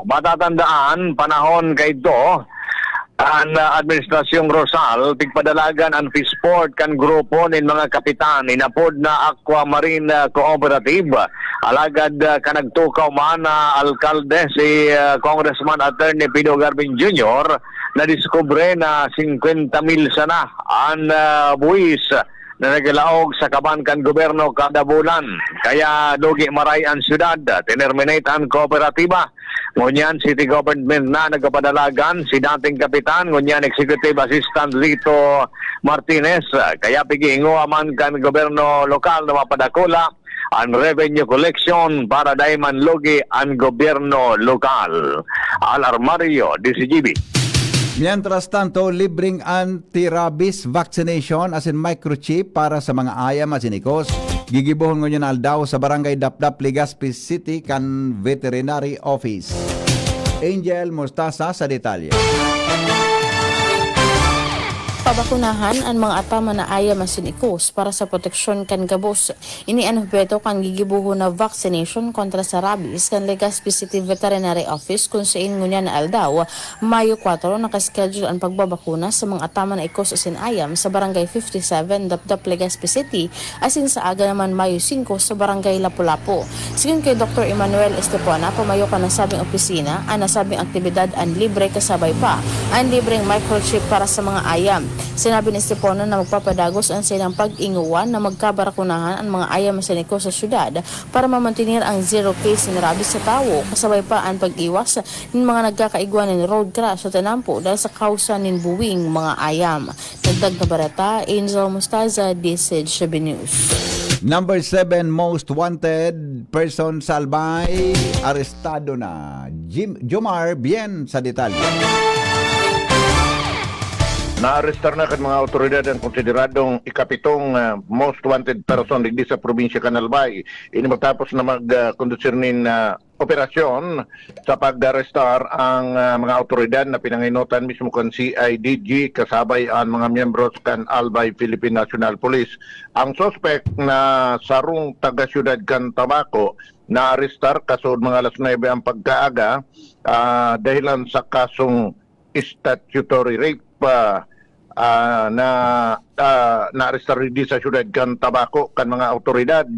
matatandaan, panahon kay ito, ang Administrasyong Rosal, tigpadalagan ang Fishport kan grupo ng mga kapitan, inapod na Aquamarine Cooperative. Alagad kanagtukaw man na alkalde si Congressman Attorney Pido Garbin Jr. na diskubre na 50,000 sana ang buwis na naglaog sa kabankan gobyerno kada bulan. Kaya lugi maray ang syudad, tinerminate ang kooperatiba. Ngunyan City Government na nagpadalagan si dating kapitan, ngunyan Executive Assistant Lito Martinez. Kaya pigingo aman kan gobyerno lokal na mapadakula ang revenue collection para dayman lugi ang gobyerno lokal. Al Armario, DCGB. Mientras tanto, libreng anti-rabies vaccination as in microchip para sa mga ayam at sinikos. Gigibuhon ngunyan aldaw sa barangay Dapdap, Legazpi City kan Veterinary Office. Angel Mostasa sa detalye. Pabakunahan ang mga atama na ayam masinikos para sa proteksyon kan gabos. Ini ang beto kan gigibuho na vaccination kontra sa rabies kan Legazpi City Veterinary Office kung saan ngunya na aldaw. Mayo 4 nakaschedule ang pagbabakuna sa mga atama na ikos asin ayam sa barangay 57 Dapdap, Legazpi City asin sa aga naman Mayo 5 sa barangay Lapu-Lapu. Sigun kay Dr. Emmanuel Estepona, pamayo ka ng sabing opisina, ang nasabing aktibidad ang libre kasabay pa ang libreng microchip para sa mga ayam. Sinabi ni Estepona na magpapadagos ang silang pag-inguwan na magkabarakunahan ang mga ayam masiniko sa syudad para mamantinir ang zero case ng rabies sa tao, kasabay pa ang pag-iwas ng mga nagkakaigwan ng road crash sa Tanampo dahil sa kausa ng buwing mga ayam. Nagdag na barata, Angel Mustaza, DCGB News. Number 7 most wanted person sa Albay, arestado na. Jomar Bien sa detalye. Naarestar na kan mga otoridad ang konsideradong ikapitong most wanted person digdi sa probinsya Canalbay. Ini matapos na mag-kondusir nin operasyon sa pag-arestar ang mga otoridad na pinanginutan mismo kan CIDG kasabay ang mga miyembros kan Albay Philippine National Police. Ang suspect na sarong taga-syudad kan Tabaco na-arestar kasod mga alas 9 ang pagkaaga dahilan sa kasong statutory rape na na-arestar di sa syudad kan Tabaco kan mga otoridad.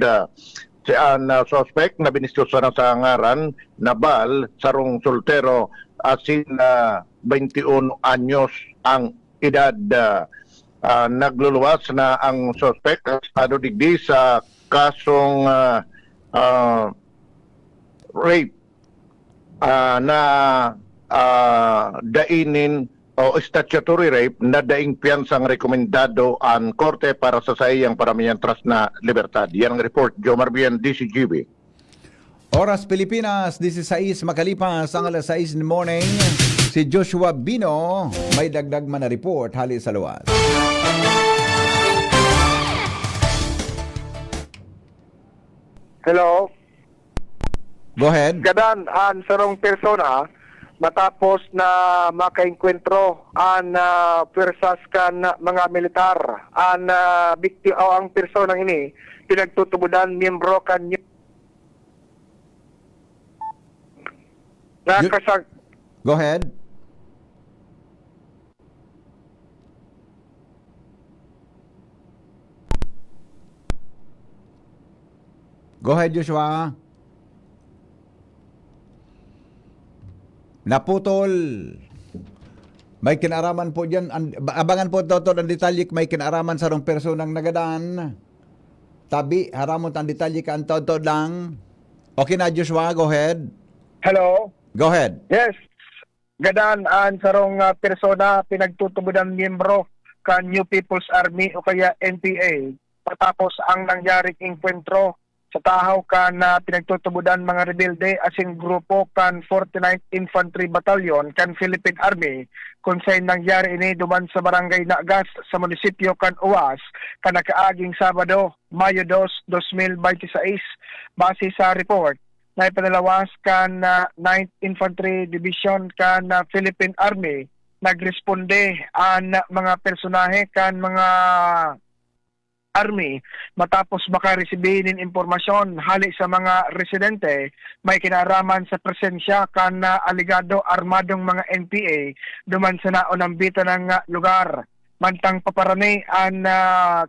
Si ang suspect na binistusan sa ngaran na Bal sarong soltero asin 21 anyos ang edad. Nagluluwas na ang suspect estado digdi sa kasong rape na dainin o statutory rape na daing piyansang rekomendado ang korte para sa sayang paramihan trust na libertad. Yan ang report, Joe Marbian, DCGB. Oras Pilipinas, 16 makalipas ang alas 6 in the morning. Si Joshua Bino may dagdag man na report hali sa luwas. Hello. Go ahead. Gadan ang sarong persona matapos na makaengkwentro ang persas kan mga militar ang ang personang ini pinagtutubudan miyembro kan Go ahead. Go ahead, Joshua. Naputol. May kinaraman po dyan. Abangan po Dr. ang detalye may kinaraman sa rong personang nagadan. Tabi, haramon ang detalye ka ang todo lang. Okay na, Joshua, go ahead. Hello. Go ahead. Yes. Gadan ang sarong persona pinagtutubudan miyembro kan New People's Army o kaya NPA patapos ang nangyaring engkwentro sa tahaw kan pinagtutubudan mga rebelde asing grupo kan 49th Infantry Battalion kan Philippine Army kung saan nangyari ini duman sa barangay Nagas sa munisipyo kan Uwas kan nakaaging Sabado, Mayo 2, 2026 base sa report na ipanalawas kan 9th Infantry Division kan Philippine Army nagresponde ang mga personahe kan mga Army matapos makaresibinin impormasyon hali sa mga residente may kinaraman sa presensya kan aligado armadong mga NPA duman sa naunambita ng lugar. Mantang paparani ang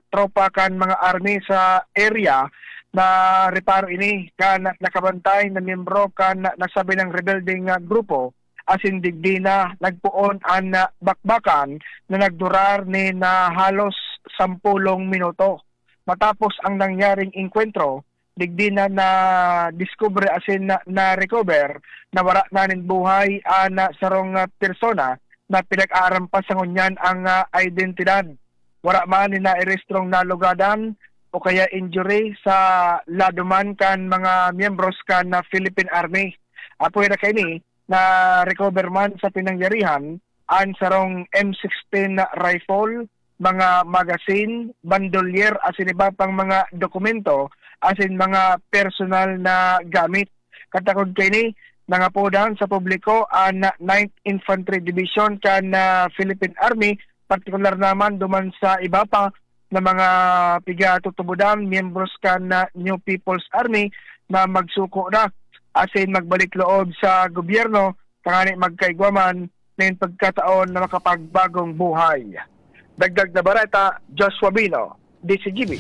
tropa kan mga Army sa area na reparo ini kan nakabantay na miyembro kan nasabi ng rebelding grupo asin digdi na nagpuon ang bakbakan na nagdurar ni na halos 10 minuto. Matapos ang nangyaring enkwentro, digdi na na-discover asin na-recover na wala na nin buhay na sarong persona na pinag-aarampas sa ngunyan ang identidad. Wala man ni na-erestrong nalugadan o kaya injury sa laduman kan mga miyembros kan na Philippine Army. Apoy na kayo ni na recover man sa pinangyarihan ang sarong M16 na rifle, mga magazine, bandolier, asin iba pang mga dokumento, asin mga personal na gamit. Katakod kayo ni nangapodan sa publiko ang 9th Infantry Division kan Philippine Army, partikular naman duman sa iba pa na mga piga-tutubudan, miyembros kan New People's Army na magsuko na asin magbalik loob sa gobyerno tangani magkaigwaman ng pagkataon na makapagbagong buhay. Dagdag na bareta, Joshua Bino, DCGB.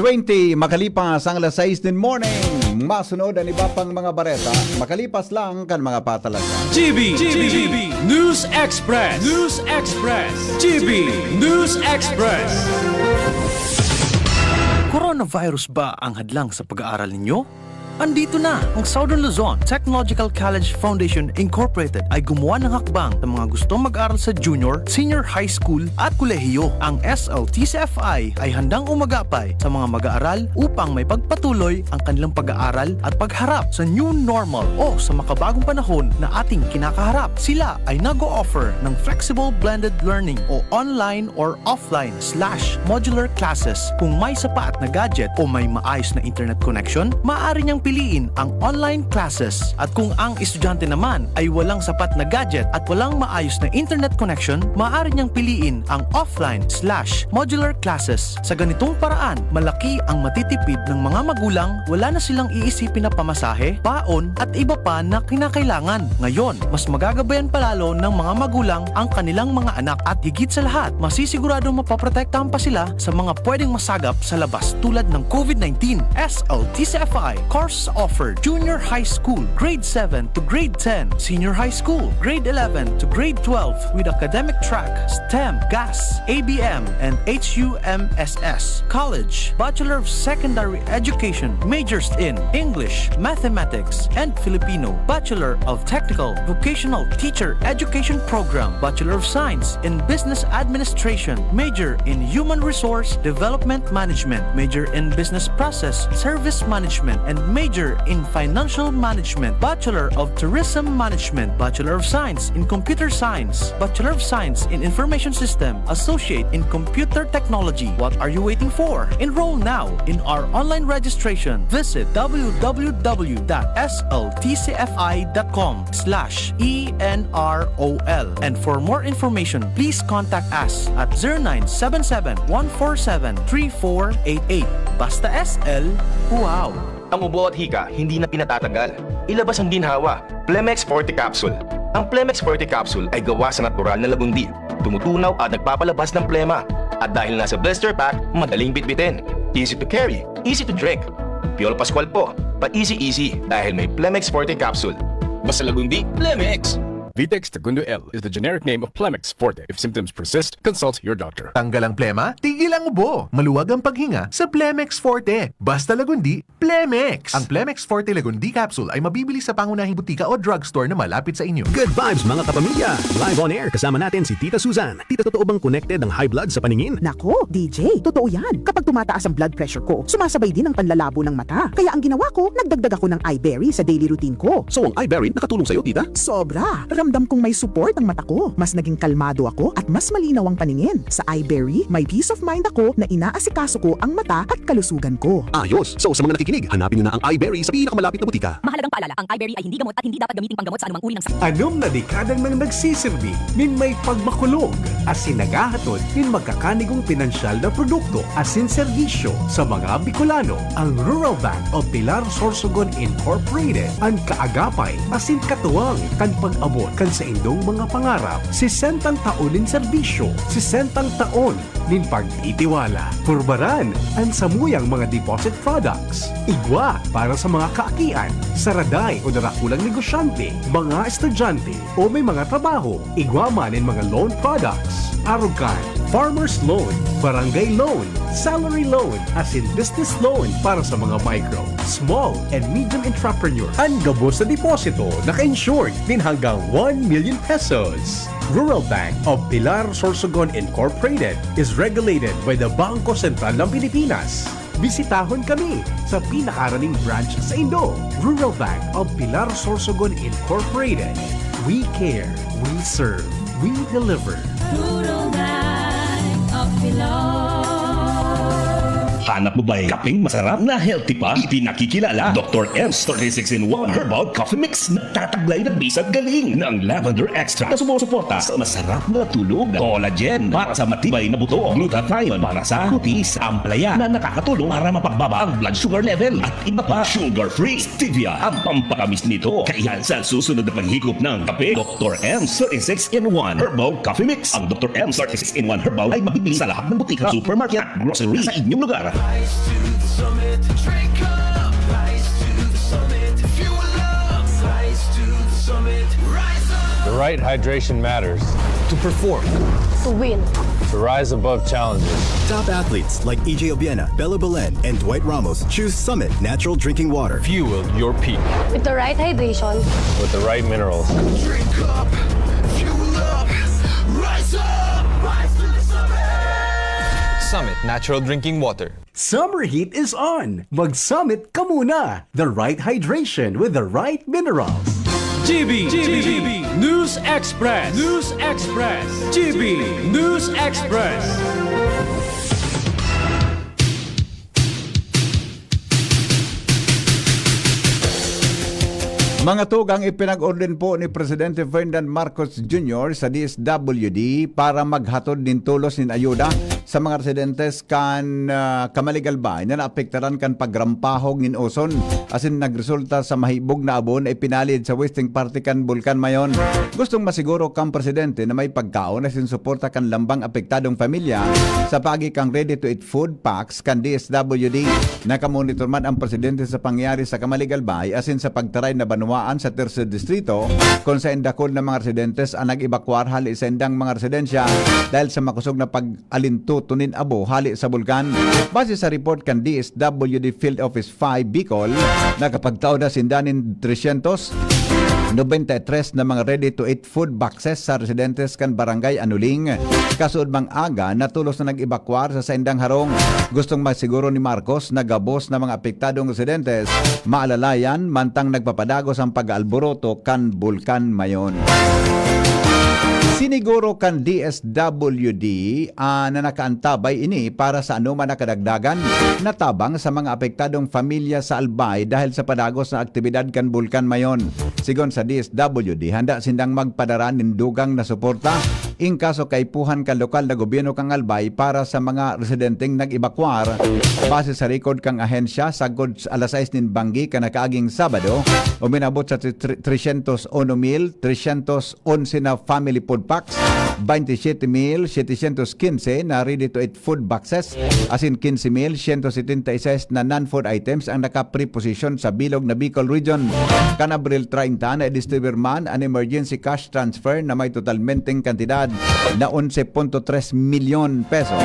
20 makalipas ang alas 6 din morning. Masunod ang iba pang mga bareta. Makalipas lang kan mga patalasan. GB News Express. News Express. GB News Express. Coronavirus ba ang hadlang sa pag-aaral ninyo? Andito na ang Southern Luzon Technological College Foundation Incorporated ay gumawa ng hakbang sa mga gustong mag-aral sa junior, senior high school at kolehiyo. Ang SLTCFI ay handang umagapay sa mga mag-aaral upang may pagpatuloy ang kanilang pag-aaral at pagharap sa new normal o sa makabagong panahon na ating kinakaharap. Sila ay nag-o-offer ng flexible blended learning o online or offline/modular classes. Kung may sapat na gadget o may maayos na internet connection, maaari niyang piliin ang online classes. At kung ang estudyante naman ay walang sapat na gadget at walang maayos na internet connection, maaari niyang piliin ang offline/modular classes. Sa ganitong paraan, malaki ang matitipid ng mga magulang, wala na silang iisipin na pamasahe, baon at iba pa na kinakailangan. Ngayon, mas magagabayan palalo ng mga magulang ang kanilang mga anak at higit sa lahat, masisiguradong mapaprotektahan pa sila sa mga pwedeng masagap sa labas tulad ng COVID-19. SLTCFI courses offered junior high school, grade 7 to grade 10, senior high school, grade 11 to grade 12 with academic track, STEM, GAS, ABM, and HUMSS. College, Bachelor of Secondary Education, majors in English, Mathematics, and Filipino. Bachelor of Technical Vocational Teacher Education Program, Bachelor of Science in Business Administration, major in Human Resource Development Management, major in Business Process Service Management, and major in Financial Management, Bachelor of Tourism Management, Bachelor of Science in Computer Science, Bachelor of Science in Information System, Associate in Computer Technology. What are you waiting for? Enroll now in our online registration. Visit www.sltcfi.com/ENROL. And for more information, please contact us at 0977-147-3488. Basta SL, wow! Ang ubo at hika hindi na pinatatagal. Ilabas ang ginhawa. Plemex Forte Capsule. Ang Plemex Forte Capsule ay gawa sa natural na lagundi. Tumutunaw at nagpapalabas ng plema. At dahil nasa blister pack, madaling bitbitin. Easy to carry, easy to drink. Piolo Pascual po, pa-easy dahil may Plemex Forte Capsule. Basta lagundi, Plemex! Vitex Segundo L is the generic name of Plemex Forte. If symptoms persist, consult your doctor. Tanggal ang plema, tigil ang ubo. Maluwag ang paghinga sa Plemex Forte. Basta lagundi, Plemex. Ang Plemex Forte Lagundi Capsule ay mabibili sa pangunahing butika o drugstore na malapit sa inyo. Good vibes mga kapamilya! Live on air kasama natin si Tita Susan. Tita, totoo bang connected ang high blood sa paningin? Nako, DJ, totoo yan. Kapag tumataas ang blood pressure ko, sumasabay din ang panlalabo ng mata. Kaya ang ginawa ko, nagdagdag ako ng iBerry sa daily routine ko. So ang iBerry nakatulong sa'yo, Tita? Sobra! Ramdam kong may support ang mata ko. Mas naging kalmado ako at mas malinaw ang paningin. Sa iBerry, may peace of mind ako na inaasikaso ko ang mata at kalusugan ko. Ayos! So sa mga nakikinig, hanapin nyo na ang iBerry sa pinakamalapit na butika. Mahalagang paalala, ang iBerry ay hindi gamot at hindi dapat gamiting panggamot sa anumang uri ng sakit. Anom na dekadang nang nagsisilbi, min may pagmakulog, asin nagahatod, min magkakanigong pinansyal na produkto, asin serbisyo sa mga Bicolano. Ang Rural Bank of Pilar Sorsogon Incorporated, ang kaagapay, asin katuwang, kan pag-abot, kan sa indong mga pangarap, 60 taon nin serbisyo, 60 taon nin pag-itiwala. Purbaran, ang samuyang mga deposit products. Igwa para sa mga kaakian, saraday o narakulang negosyante, mga estudyante o may mga trabaho. Igwa man in mga loan products. Arugan, farmer's loan, barangay loan, salary loan, as in business loan para sa mga micro, small, and medium entrepreneur. Ang gabos na deposito, naka-insured din hanggang 1 million pesos. Rural Bank of Pilar Sorsogon Incorporated is regulated by the Bangko Sentral ng Pilipinas. Bisitahon kami sa pinakaraning branch sa Indo. Rural Bank of Pilar Sorsogon Incorporated. We care, we serve, we deliver. Rural Bank of Pilar. Hanap mo ba'y kapeng masarap na healthy pa? Ipinakikilala Dr. M's 36-in-1 Herbal Coffee Mix na tataglay ng bisag galing ng lavender extract na sumusuporta sa masarap na tulog, collagen para sa matibay na buto, glutathione para sa kutis, amplaya na nakakatulong para mapagbaba ang blood sugar level at iba pa, sugar-free, stevia ang pampatamis nito. Kaya sa susunod na paghigop ng kape, Dr. M's 36-in-1 Herbal Coffee Mix. Ang Dr. M's 36-in-1 Herbal ay mabibili sa lahat ng butika, supermarket at grocery sa inyong lugar. Rise to the summit, drink up. Rise to the summit, fuel up. Rise to the summit, rise up. The right hydration matters. To perform. To win. to rise above challenges. Top athletes like EJ Obiena, Bella Belen, and Dwight Ramos choose Summit Natural Drinking Water. Fuel your peak With the right hydration. with the right minerals. Drink up, fuel up, rise up, rise to the summit. Summit Natural Drinking Water. Summer heat is on. Mag-Summit ka muna. The right hydration with the right minerals. GB News Express. News Express. GB News Express. Mga tugang ipinag-orden po ni Presidente Ferdinand Marcos Jr. sa DSWD para maghatod din tulos nin ayuda sa mga residentes kan Kamaligalbay na naapektaran kan pagrampahog nin oson asin nagresulta sa mahibog na abon ay pinalid sa western party kan Bulkan Mayon. Gustong masiguro kang presidente na may pagkaon na sinsuporta kan lambang apektadong pamilya sa pagi kang ready-to-eat food packs kan DSWD. Nakamonitor man ang presidente sa pangyari sa Kamaligalbay asin sa pagtaray na banwaan sa Tercer Distrito kung sa indakol na mga residentes ang nag-evacuar hali sa indang mga residensya dahil sa makusog na pag-alintutunin abo hali sa bulkan. Base sa report kan DSWD Field Office 5 Bicol, nakapagtao na sindanin 393 na mga ready-to-eat food boxes sa residentes kan Barangay Anuling. Kasuod mang aga, natulos na nag-evacuar sa Saindang Harong. Gustong masiguro ni Marcos na gabos na mga apektadong residentes maalalayan mantang nagpapadagos ang pag-alboroto kan Bulkan Mayon. Siniguro kan DSWD na nakaantabay ini para sa anuman na kadagdagan na tabang sa mga apektadong pamilya sa Albay dahil sa padagos na aktibidad kan Bulkan Mayon. Sigon sa DSWD, handa sindang magpadara nin dugang na suporta in kaso kaipuhan kan lokal na gobyerno kang Albay para sa mga residenteng nag-evacuar. Base sa record kang ahensya, sagod alas 6 nin Banggi kanakaaging Sabado, uminabot sa 301,311 na family food packs, 27,715 na ready-to-eat food boxes, asin 15,176 na non-food items ang naka-preposition sa bilog na Bicol Region. Kan Abril 30 na distribuir man an emergency cash transfer na may totalmenteng kantidad na 11.3 milyon pesos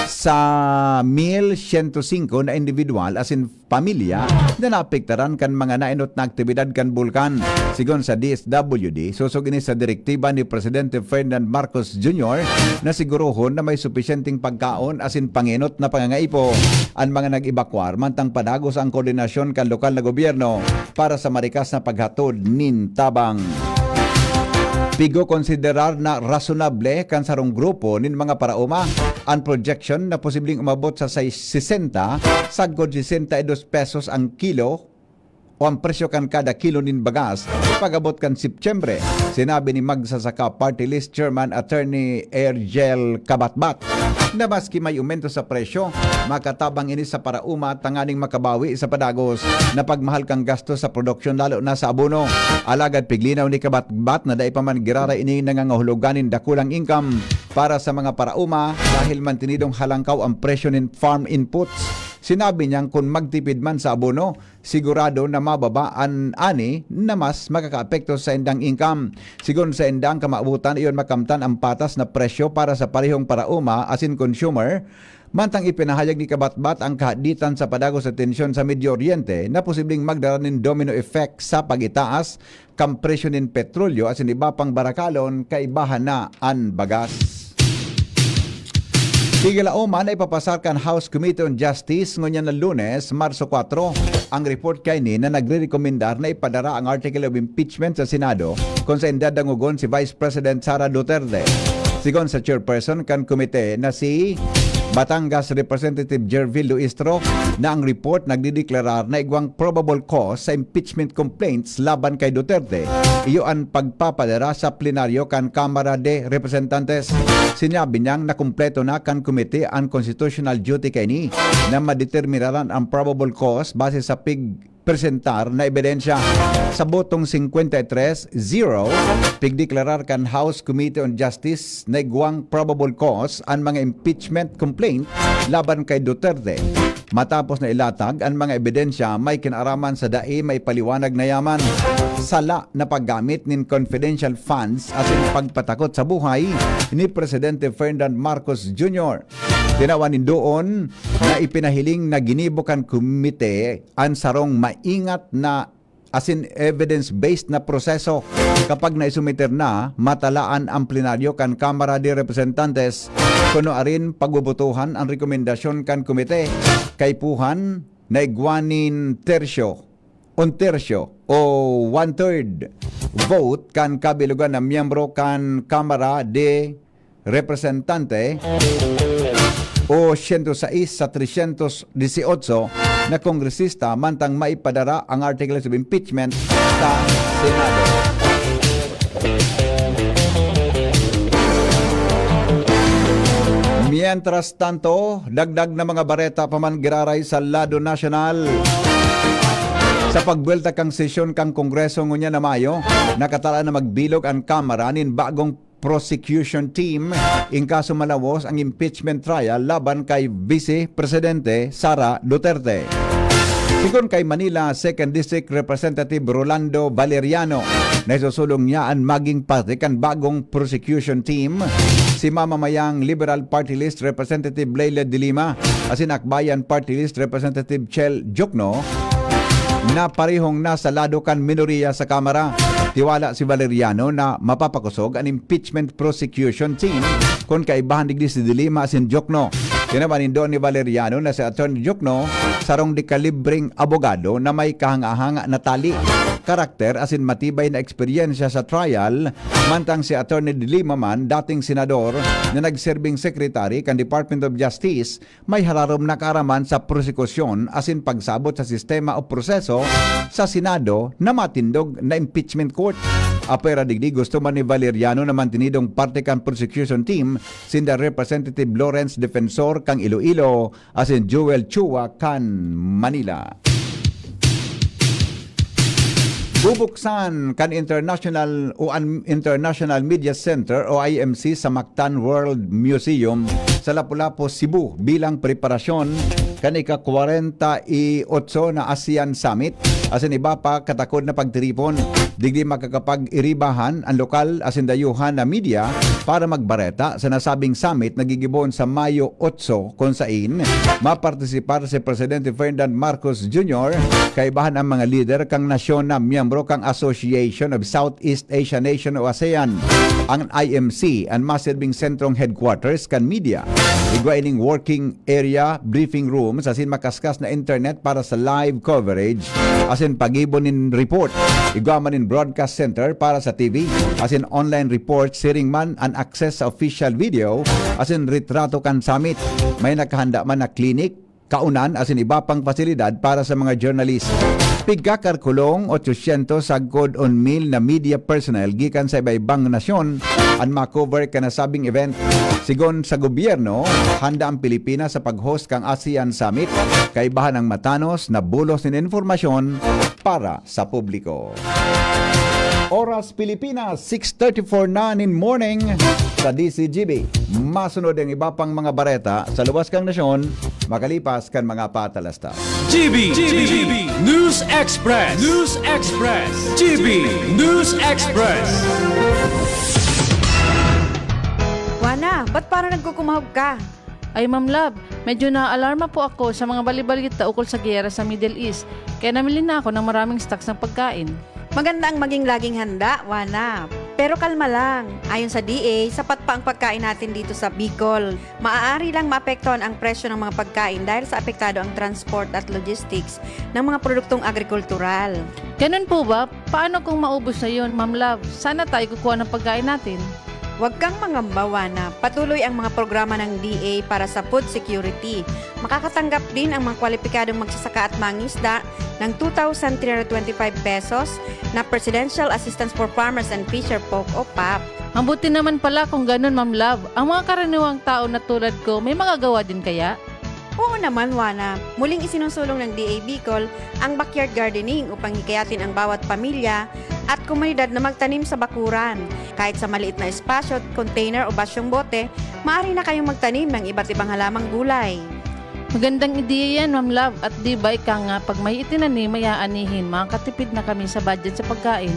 sa 1,105 na individual asin pamilya na naapektaran kan mga nainot na aktibidad kan Bulkan. Sigon sa DSWD, susog ini sa direktiba ni Presidente Ferdinand Marcos Jr. na siguruhon na may supisyenteng pagkaon asin panginot na pangangaipo ang mga nag-evacuar mantang padagos ang koordinasyon kan lokal na gobyerno para sa marikas na paghatod nin tabang. Pigo konsiderar na rasunable kan sarong grupo nin mga parauma ang projection na posibleng umabot sa 60 sagod 62 pesos ang kilo o ang presyo kan kada kilo nin bagas pag-abot kan Septyembre. Sinabi ni Magsasaka Party List Chairman Attorney Ergel Kabatbat na maski may aumento sa presyo, makatabang ini sa parauma tanganing makabawi sa padagos na pagmahal kang gasto sa produksyon lalo na sa abono. Alagad piglinaw ni Kabatbat na dai pa man girara ini nangangahuluganin dakulang income para sa mga parauma dahil mantinidong halangkaw ang presyo nin farm inputs. Sinabi niyang kung magtipid man sa abono, sigurado na mababaan ani na mas makakaapekto sa indang income. Sigon sa indang kamaabutan, iyon makamtan ang patas na presyo para sa parehong parauma asin consumer. Mantang ipinahayag ni Kabatbat ang kahaditan sa padagos sa tensyon sa Medio Oriente na posibleng magdala ng domino effect sa pagitaas kam presyo nin petrolyo asin iba pang barakalon kaibahan na ang bagas. Tigilauman ay papasar kan House Committee on Justice ngunyan na Lunes, Marso 4. Ang report kay ni na nagre-rekomendar na ipadara ang article of impeachment sa Senado kung sa indadangugon si Vice President Sara Duterte. Sigon sa chairperson kan komite na si Batangas Representative Jervil Luistro na ang report nagdideklarar na igwang probable cause sa impeachment complaints laban kay Duterte. Iyo ang pagpapadara sa plenaryo kan Kamara de Representantes. Sinabi niyang nakumpleto na kan komite ang constitutional duty kay ni na madeterminaran ang probable cause base sa presentar na ebidensya. Sa botong 53-0, pigdeklarar kan House Committee on Justice na igwang probable cause ang mga impeachment complaint laban kay Duterte. Matapos na ilatag ang mga ebidensya may kinaraman sa dae may paliwanag na yaman. Sala na paggamit nin confidential funds as in pagpatakot sa buhay ni Presidente Ferdinand Marcos Jr. Tinawanin doon na ipinahiling na ginibukan komite ang sarong maingat na as in evidence-based na proseso kapag naisumiter na matalaan ang plenaryo kan Kamara de Representantes kuno arin pagbubutuhan ang rekomendasyon kan komite kay puhan na igwanin un tersyo o 1/3 vote kan kabilugan na miyembro kan Kamara de Representante o 106 sa 318 na kongresista mantang maipadara ang articles of impeachment sa Senado. Mientras tanto, dagdag na mga bareta pa man giraray sa Lado Nacional. Sa pagbuelta kang sesyon kang Kongreso ngunya na Mayo, nakatala na magbilog ang Kamara nin bagong prosecution team in kaso malawos ang impeachment trial laban kay Vice Presidente Sara Duterte. Sigon kay Manila 2nd District Representative Rolando Valeriano na isusulong niya ang maging parte kan bagong prosecution team si mamamayang Liberal Party List Representative Leila de Lima as in Akbayan Party List Representative Chel Jokno na parehong nasa lado kan minoriya sa Kamara. Tiwala si Valeriano na mapapakusog ang impeachment prosecution team kung kaibahan digdi si de Lima sin Jokno. Tinabanin doon ni Valeriano na si Attorney Jokno sarong di kalibreng abogado na may kahanga-hanga na tali, karakter asin matibay na eksperyensya sa trial, mantang si Attorney de Lima man dating senador na nagserbing secretary kan Department of Justice may hararom na kaaraman sa prosekusyon asin pagsabot sa sistema o proseso sa Senado na matindog na impeachment court. Apera digdi gusto man ni Valeriano na mantinidong parte kan prosecution team sinda Representative Lawrence Defensor kang Iloilo asin Joel Chua kan Manila. Bubuksan kan International Media Center o IMC sa Mactan World Museum sa Lapu-Lapu, Cebu bilang preparasyon kan ika-48 na ASEAN Summit asin iba pa katakod na pagtiripon digdi makakapag-iribahan ang lokal asin dayuhan na media para magbareta sa nasabing summit na gigibon sa Mayo 8 kung sain mapartisipar si Presidente Ferdinand Marcos Jr. kaibahan ang mga leader kang nasyon na miyembro kang Association of Southeast Asia Nation o ASEAN. Ang IMC ang masilbing sentrong headquarters kan media. Igwaining working area briefing rooms asin makaskas na internet para sa live coverage asin pagibonin report. Igwaman in broadcast center para sa TV asin online report siring man an access sa official video asin retrato kan summit. May nakahanda man na clinic, kaunan asin iba pang pasilidad para sa mga journalist. Pigkakarkulong 800 sagkod on mil na media personnel gikan sa iba-ibang nasyon ang makover ka nasabing event. Sigon sa gobyerno, handa ang Pilipinas sa pag-host kang ASEAN Summit kaibahan ng matanos na bulos ng informasyon para sa publiko. Oras Pilipinas, 6:34 na in morning sa DCGB. Masunod ang iba pang mga bareta sa luwas kang nasyon, makalipas kan mga patalasta. GB News Express. GB News Express. Wana, ba't parang nagkukumahog ka? Ay Ma'am Love, medyo na-alarma po ako sa mga balibalita ukol sa giyera sa Middle East. Kaya namili na ako ng maraming stocks ng pagkain. Maganda ang maging laging handa, Wana. Pero kalma lang. Ayon sa DA, sapat pa ang pagkain natin dito sa Bicol. Maaari lang maapektuhan ang presyo ng mga pagkain dahil sa apektado ang transport at logistics ng mga produktong agrikultural. Ganun po ba? Paano kung maubos na yun, Ma'am Love? Sana tayo kukuha ng pagkain natin. Huwag kang mangamba, Wana. Patuloy ang mga programa ng DA para sa food security. Makakatanggap din ang mga kwalipikadong magsasaka at mangisda ng 2,325 pesos na Presidential Assistance for Farmers and Fisher Folk o PAP. Ang buti naman pala kung ganun, Ma'am Love. Ang mga karaniwang tao na tulad ko, may magagawa din kaya? Oo naman, Wana. Muling isinusulong ng DA Bicol ang backyard gardening upang hikayatin ang bawat pamilya at komunidad na magtanim sa bakuran. Kahit sa maliit na espasyo, container o basyong bote, maaari na kayong magtanim ng iba't ibang halamang gulay. Magandang ideya yan, Ma'am Love. At di ba ika nga, pag may itinanim, mayaanihin, makakatipid na kami sa budget sa pagkain.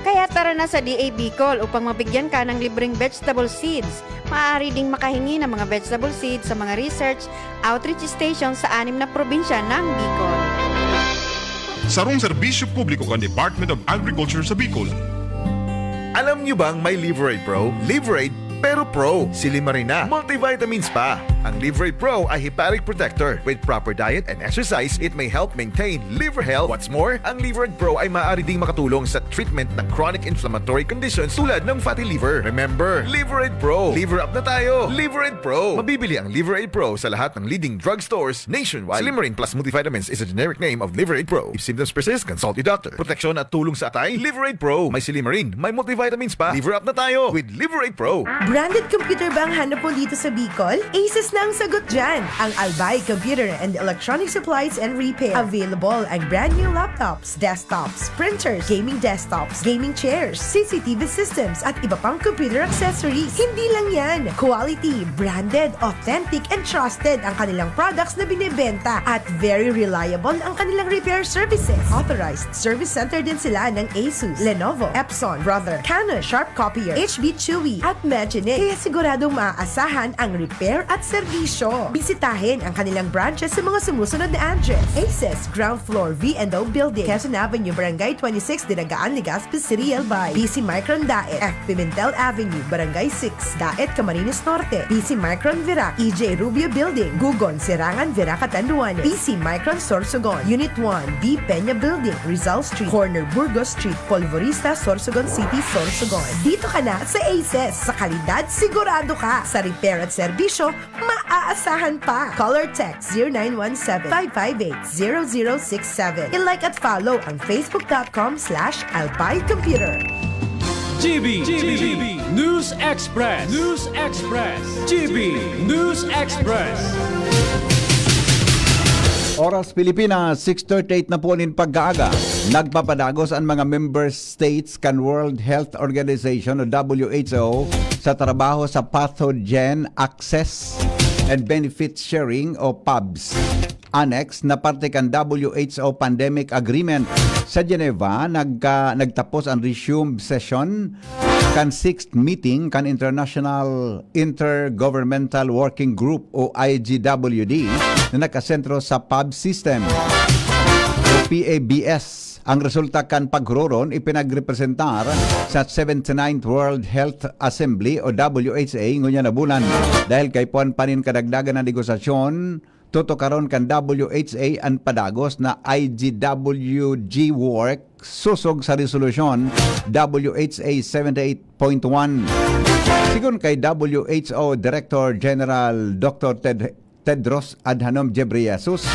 Kaya tara na sa DA Bicol upang mabigyan ka ng libreng vegetable seeds. Maaari ding makahingi ng mga vegetable seeds sa mga research outreach station sa 6 na probinsya ng Bicol. Sarong serbisyo publiko kan Department of Agriculture sa Bicol. Alam nyo bang may Liverade Pro? Liverade pero Pro. Silimarin na. Multivitamins pa. Ang Liverade Pro ay hepatic protector. With proper diet and exercise, it may help maintain liver health. What's more, ang Liverade Pro ay maaari ding makatulong sa treatment ng chronic inflammatory conditions tulad ng fatty liver. Remember, Liverade Pro. Liver up na tayo. Liverade Pro. Mabibili ang Liverade Pro sa lahat ng leading drugstores nationwide. Silimarin plus multivitamins is a generic name of Liverade Pro. If symptoms persist, consult your doctor. Proteksyon at tulong sa atay, Liverade Pro. May Silimarin, may multivitamins pa. Liver up na tayo with Liverade Pro. Branded computer ba ang hanap mo dito sa Bicol? Asus na ang sagot dyan. Ang Albay Computer and Electronic Supplies and Repair. Available ang brand new laptops, desktops, printers, gaming desktops, gaming chairs, CCTV systems, at iba pang computer accessories. Hindi lang yan. Quality, branded, authentic, and trusted ang kanilang products na binibenta. At very reliable ang kanilang repair services. Authorized service center din sila ng Asus, Lenovo, Epson, Brother, Canon, Sharp Copier, HB Chewy, at Maginet. Kaya siguradong maaasahan ang repair at serbisyo. Bisitahin ang kanilang branches sa mga sumusunod na address. Aces, ground floor, V&O Building, Quezon Avenue, Barangay 26, Dinagaan, Legazpi City, Albay. BC Micron Daet, F. Pimentel Avenue, Barangay 6, Daet, Camarines Norte. BC Micron Virac, EJ Rubio Building, Gugon, Serangan, Virac, Catanduanes. BC Micron Sorsogon, Unit 1, B. Peña Building, Rizal Street, Corner Burgos Street, Polvorista, Sorsogon City, Sorsogon. Dito ka na sa Aces. Sa kalidad, sigurado ka. Sa repair at serbisyo, maaasahan pa. Call or text 0917-558-0067. I-like at follow ang facebook.com/alpaycomputer. GB News Express. GB News Express. Oras Pilipinas, 6:38 na po nin pag-aaga. Nagpapadagos ang mga member states kan World Health Organization o WHO sa trabaho sa Pathogen Access and Benefit Sharing o PABS. Annex na parte kan WHO Pandemic Agreement sa Geneva, nagtapos ang resume session kan 6th meeting kan International Intergovernmental Working Group o IGWD na nakasentro sa PABS system o PABS. Ang resulta kan paghuron ipinagrepresentar sa 79th World Health Assembly o WHA ngunya na bulan. Dahil kay puan panin kadagdagan na negosasyon, tuto karon kan WHA ang padagos na IGWG work susog sa resolusyon WHA 78.1. Sigon kay WHO Director General Dr. Tedros Adhanom Ghebreyesus,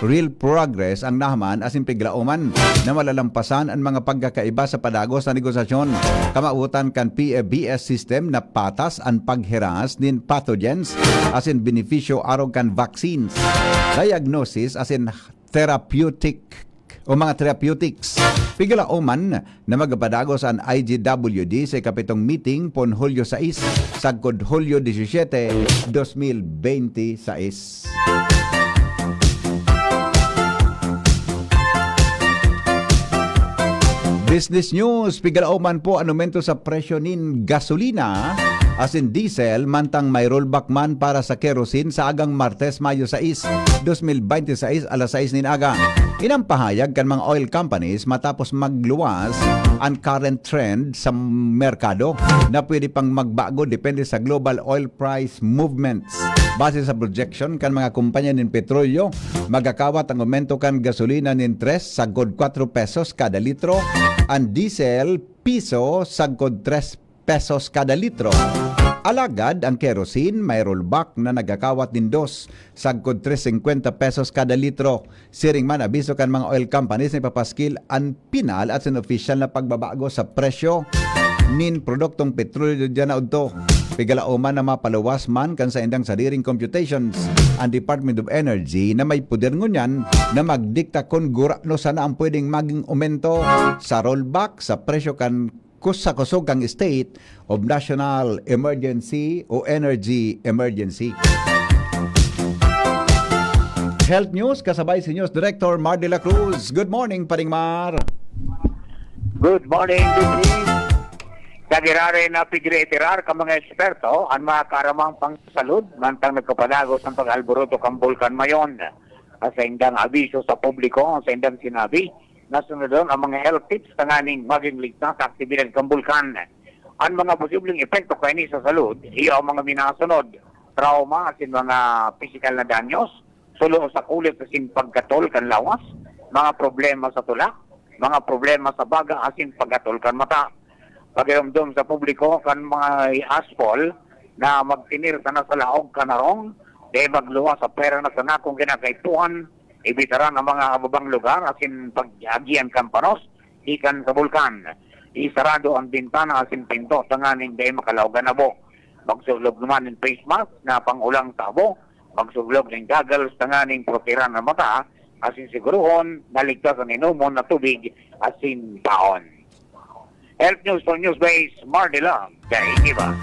real progress ang nahaman asin piglauman na malalampasan ang mga pagkakaiba sa padagos na negosasyon. Kamautan kan PABS system na patas ang paghiras nin pathogens asin benepisyo arog kan vaccines, diagnosis asin therapeutic o mga therapeutics. Piglauman na magapadagos ang IGWD sa kapitong meeting pon Hulyo 6 sagkod Hulyo 17, 2026. Business news, piglauman po anumento sa presyo nin gasolina asin diesel mantang may rollback man para sa kerosene sa agang Martes, Mayo 6, 2026 alas 6 nin aga. Inampahayag kan mga oil companies matapos magluwas ang current trend sa merkado na pwede pang magbago depende sa global oil price movements. Base sa projection kan mga kumpanya nin petrolyo, magakawat ang aumento kan gasolina nin 3 sagkod 4 pesos kada litro, ang diesel piso sagkod 3 pesos kada litro. Alagad ang kerosene may rollback na nagakawat din 2 sagkod 3.50 pesos kada litro. Siring man abiso kan mga oil companies na ipapaskil ang pinal at sin official na pagbabago sa presyo nin produktong petrolyo dyan na udto. Pigalauman na mapaluwas man kan sa indang sariring computations ang Department of Energy na may puder ngunyan na magdikta kung gurano sana ang pwedeng maging aumento sa rollback sa presyo kan sa kusog kang state of national emergency o energy emergency. Health News kasabay si News Director Mar de la Cruz. Good morning, Paring Mar. Good morning, Duki. Kagirare na pigreitirar ka mga eksperto ang mga karamang pangsalud mantang nagkapanagos ng pag-alburuto kang bulkan mayon. Sa indang abiso sa publiko, sa indang sinabi, nasunod doon ang mga health tips tanganing maging ligtas sa aktibidad kang bulkan. Ang mga posibleng epekto kay ni sa salud, iyo ang mga minasunod, trauma asin mga physical na danyos, sulo sa kulit asin pagkatol kan lawas, mga problema sa tulak, mga problema sa baga asin pagkatol kan mata. Pagayomdom sa publiko kan mga aspol na magtinir ka na sa laog ka na rong, de magluwa sa pera na sana kung kinakaituan, ibitaran ang mga ababang lugar asin pag-agian kan panos, ikan sa bulkan. Isarado ang bintana asin pinto tanganing de makalawgan na bo. Magsuglog naman ng face mask na pangulang tabo, magsuglog ng goggles tanganing protiran ng mata, asin siguruhon, naligtas ang inumon na tubig asin baon. Health News for Newsbase, Mardila, kay Iba.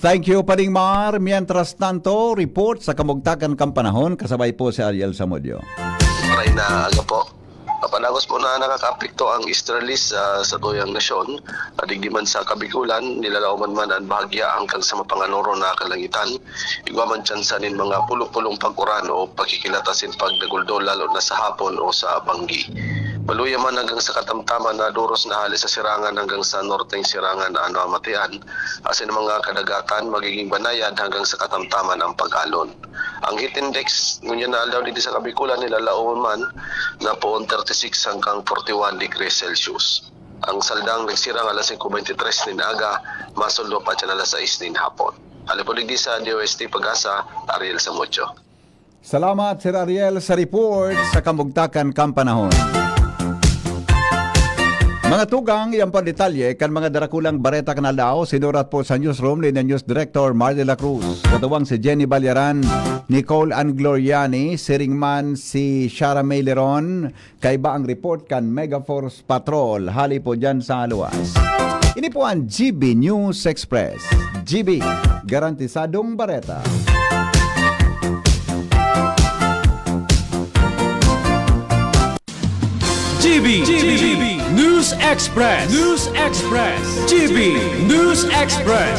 Thank you, Paring Mar. Mientras tanto, report sa kamugtakan kang panahon, kasabay po si Ariel Samudio. Maray na aga po. Panagos po na nakakapekto ang easterlies sa tuyang nasyon. Adigdiman sa Kabikulan, nilalauman man ang bahagya hanggang sa mapanganoro na kalangitan. Igwaman tsansanin mga pulong-pulong pag-uran o pagkikilatasin pagdaguldol lalo na sa hapon o sa banggi. Maluya man hanggang sa katamtaman na duros na halis sa sirangan hanggang sa norteng sirangan na amatian. Asin mga kadagatan magiging banayad hanggang sa katamtaman ang pag-alon. Ang heat index ngunyan na alaw dito sa Kabikulan nilalauman man na poon 36 hanggang 41 degrees Celsius. Ang saldang nagsirang alas 5:23 nin aga, masundo pa siya alas 6 nin hapon. Alipulig di sa DOST Pag-asa, Ariel Samudio. Salamat, Sir Ariel, sa report sa kamugtakan kang panahon. Mga tugang, iyang pa detalye kan mga darakulang bareta kanalao, sinurat po sa newsroom ni News Director Mar de la Cruz. Katuwang si Jenny Balyaran, Nicole Angloriani, siringman si Shara May Leron, kaiba ang report kan Megaforce Patrol, hali po dyan sa Aluas. Ini po ang GB News Express. GB, garantisadong bareta. GB News Express. News Express. GB News Express.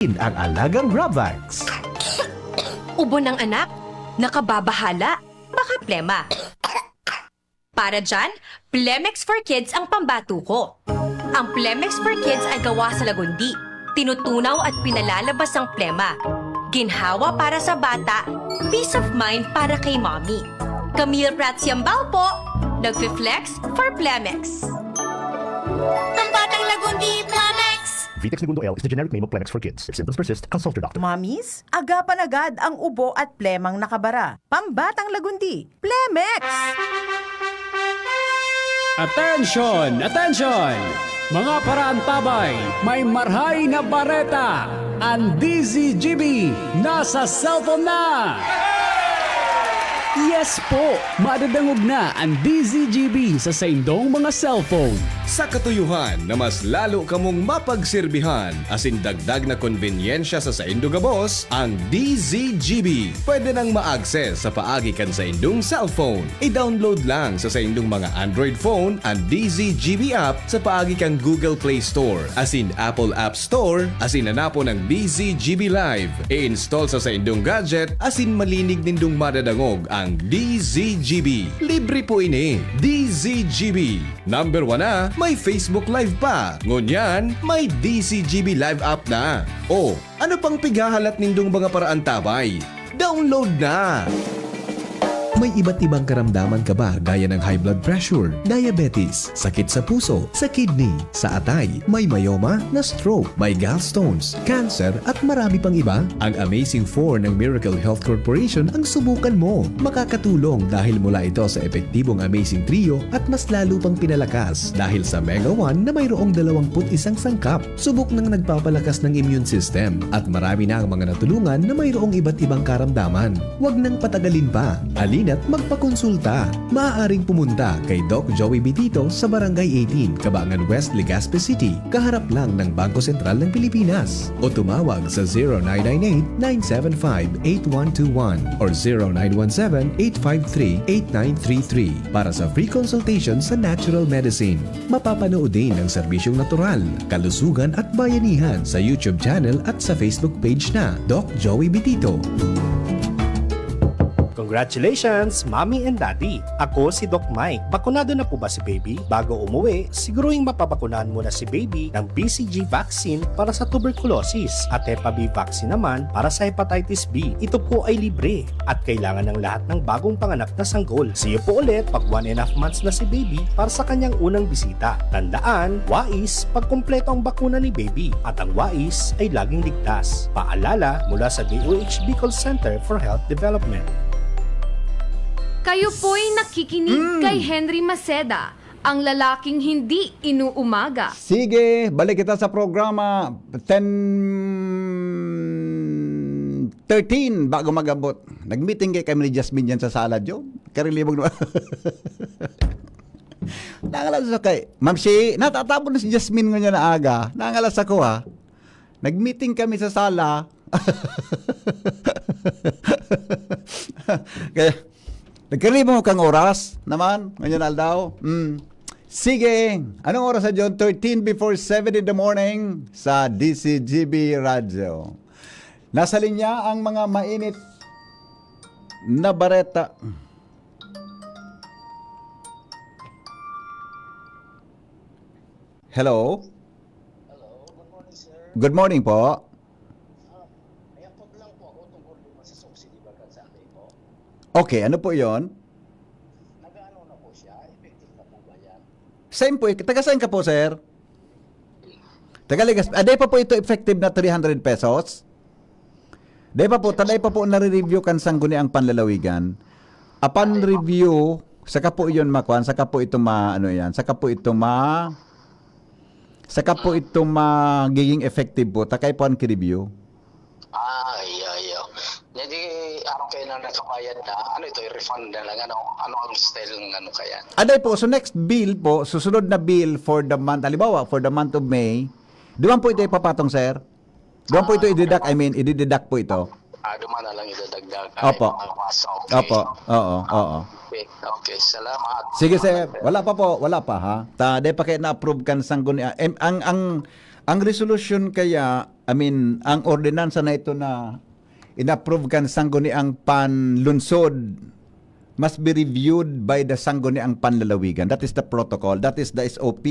Ang alagang Grabvax. Ubo ng anak? Nakababahala? Baka plema. Para dyan, Plemex for Kids ang pambato ko. Ang Plemex for Kids ay gawa sa lagundi. Tinutunaw at pinalalabas ang plema. Ginhawa para sa bata, peace of mind para kay mommy. Camille Prats Yambao po, nagfi-flex for Plemex. Ang batang lagundi, Plemex! Vitex Segundo L is the generic name of Plemex for kids. If symptoms persist, consult your doctor. Mommies, agapan agad ang ubo at plemang nakabara. Pambatang lagundi, Plemex! Attention! Attention! Mga parantabay, may marhay na bareta. Ang DZGB nasa cellphone na! Yes po! Madadangog na ang DZGB sa saindong mga cellphone. Sa katuyuhan na mas lalo kamong mapagserbihan asin dagdag na konbenyensya sa saindo gabos, ang DZGB pwede nang ma-access sa paagi kan sa indong cellphone. I-download lang sa saindong mga Android phone ang DZGB app sa paagi kang Google Play Store, asin Apple App Store, asin hanapon ang DZGB Live. I-install sa saindong gadget, asin malinig nindong madadangog ang DZGB. Libre po ini. DZGB. Number 1 na, may Facebook Live pa. Ngunyan, may DZGB Live app na. O, ano pang pighahalat nindong mga paraan tabay? Download na! May iba't ibang karamdaman ka ba gaya ng high blood pressure, diabetes, sakit sa puso, sa kidney, sa atay, may myoma, na stroke, may gallstones, cancer at marami pang iba? Ang Amazing 4 ng Miracle Health Corporation ang subukan mo. Makakatulong dahil mula ito sa epektibong Amazing Trio at mas lalo pang pinalakas dahil sa Mega 1 na mayroong 21 sangkap. Subok ng nagpapalakas ng immune system at marami na ang mga natulungan na mayroong iba't ibang karamdaman. Huwag nang patagalin pa. Alina't magpakonsulta. Maaaring pumunta kay Doc Joey Bitito sa Barangay 18, Cabangan West, Legazpi City, kaharap lang ng Bangko Sentral ng Pilipinas. O tumawag sa 0998-975-8121 or 0917-853-8933 para sa free consultation sa natural medicine. Mapapanood din ang serbisyong natural, kalusugan at bayanihan sa YouTube channel at sa Facebook page na Doc Joey Bitito. Congratulations, Mommy and Daddy! Ako si Doc Mike. Bakunado na po ba si Baby? Bago umuwi, siguruhing mapabakunahan muna si Baby ng BCG vaccine para sa tuberculosis at Hep B vaccine naman para sa hepatitis B. Ito po ay libre at kailangan ng lahat ng bagong panganak na sanggol. See you po ulit pag 1.5 months na si Baby para sa kanyang unang bisita. Tandaan, wais pag kumpleto ang bakuna ni Baby at ang wais ay laging ligtas. Paalala mula sa DOH Bicol Center for Health Development. Kayo po'y nakikinig kay Henry Maceda, ang lalaking hindi inuumaga. Sige, balik kita sa programa 10:13 bago magabot. Nag-meeting kami ni Jasmine yan sa sala, Joe. Karilibog na. Nangalas ako kay Ma'am Shi, natatabon na si Jasmine ngayon na aga. Nangalas ako ha. Nag-meeting kami sa sala. Kaya nagkarili mo kang oras naman, ngayon aldaw. Sige, anong oras na dyan? 13 before 7 in the morning sa DCGB Radio. Nasa linya ang mga mainit na bareta. Hello? Hello, good morning sir. Good morning po. Okay, ano po yon? Nag-ano na po siya? Effective na po ba yan? Same po. Taga saan ka po, sir? Taga Legazpi. Day pa po ito effective na 300 pesos? Day pa po, talay pa po nare-review kan sangguni ang panlalawigan. Upon review, saka po iyon makuan, saka po ito saka po ito magiging effective po, takay po ang review. Hindi okay na nakabayad na. Ano ito, i-refund na lang. Ano ang style ng kaya? Aday po, so next bill po, susunod na bill for the month, halimbawa, for the month of May, duman po ito ipapatong, sir? Duman po ito i-deduct, i-deduct po ito. Duman na lang i-deduct. Opo. Okay. Opo, oo. Okay, salamat. Sige, sir. Wala pa ha. Day pa kayo na-approve kan sangguni. Ang resolution kaya, ang ordinansa na ito na in-approve kan sangguniang panlunsod must be reviewed by the sangguniang panlalawigan. That is the protocol. That is the SOP.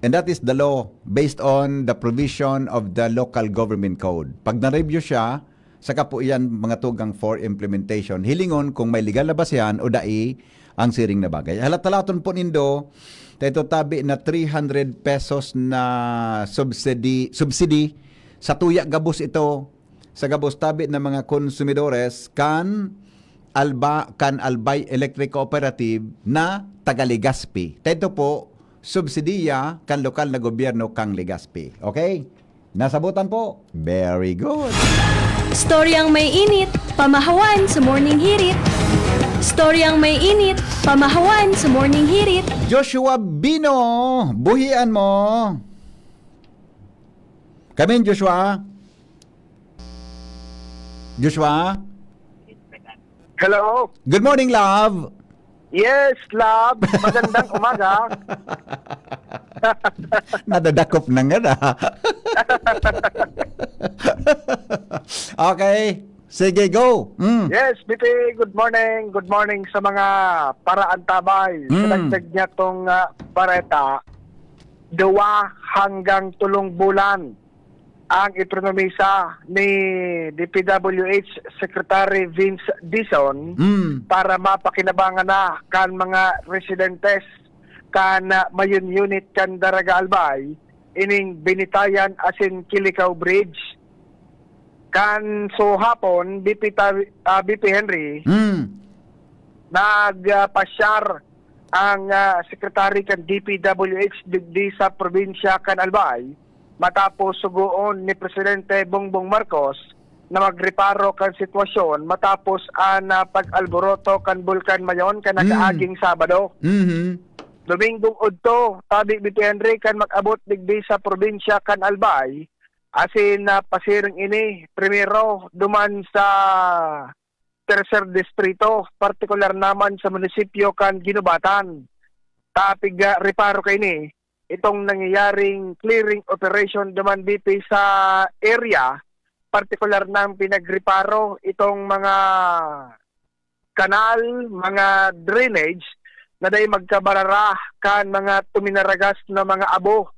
And that is the law based on the provision of the local government code. Pag na-review siya, saka po yan mga tugang for implementation. Hilingon kung may legal na basihan o dai ang siring na bagay. Halat-talaton po nindo, tayo tabi na 300 pesos na subsidy sa tuya gabos ito sa gabos tabi ng mga konsumidores kan Albay Electric Cooperative na taga Legazpi. Ito po, subsidiya kan lokal na gobyerno kang Legazpi. Okay? Nasabutan po? Very good. Storyang may init, pamahawan sa morning hirit. Storyang may init, pamahawan sa morning hirit. Joshua Bino, buhian mo. Come in, Joshua. Joshua? Hello? Good morning, love. Yes, love. Magandang umaga. Nadadakop na nga na. Okay. Sige, go. Yes, BP, good morning. Good morning sa mga paraan tabay. Sa dagdag niya tong bareta, 2 hanggang 3 bulan ang ipronomisa ni DPWH Secretary Vince Dizon para mapakinabangan na kan mga residentes kan mayon unit kan Daraga Albay ining Binitayan asin Kilikaw Bridge. Kan so hapon, BP Henry, nagpasyar ang sekretary kan DPWH digdi sa probinsya kan Albay matapos sugoon ni Presidente Bongbong Marcos na magreparo kan sitwasyon matapos ang pag-alboroto kan Bulkan Mayon kan nakaaging Sabado. Domingong udto, tabi BP Henry kan mag-abot digdi sa probinsya kan Albay asin pasiring ini primero duman sa tercer distrito, partikular naman sa munisipyo kan Ginubatan. Tapig reparo kay ni itong nangyayaring clearing operation duman BP sa area, partikular nang pinagreparo itong mga kanal, mga drainage na day magkabarara kan mga tuminaragas na mga abo.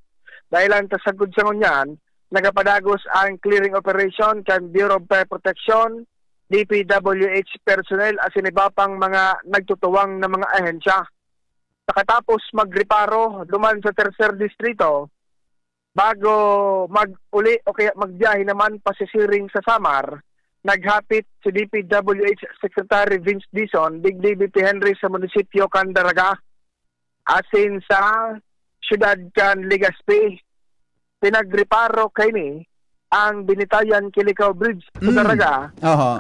Dahil ang tasagod sa ngunyan, nagapadagos ang clearing operation kan Bureau of Fire Protection, DPWH personnel asin iba pang mga nagtutuwang na mga ahensya. Pagkatapos magreparo duman sa tercer distrito, bago mag-uli o kaya magbiyahe naman pasisiring sa Samar, naghapit si DPWH Secretary Vince Dizon, digdi BP Henry sa munisipyo kan Daraga, asin sa syudad kan Legazpi. Pinagreparo kay ni ang Binitayan Kilikaw Bridge sa Daraga,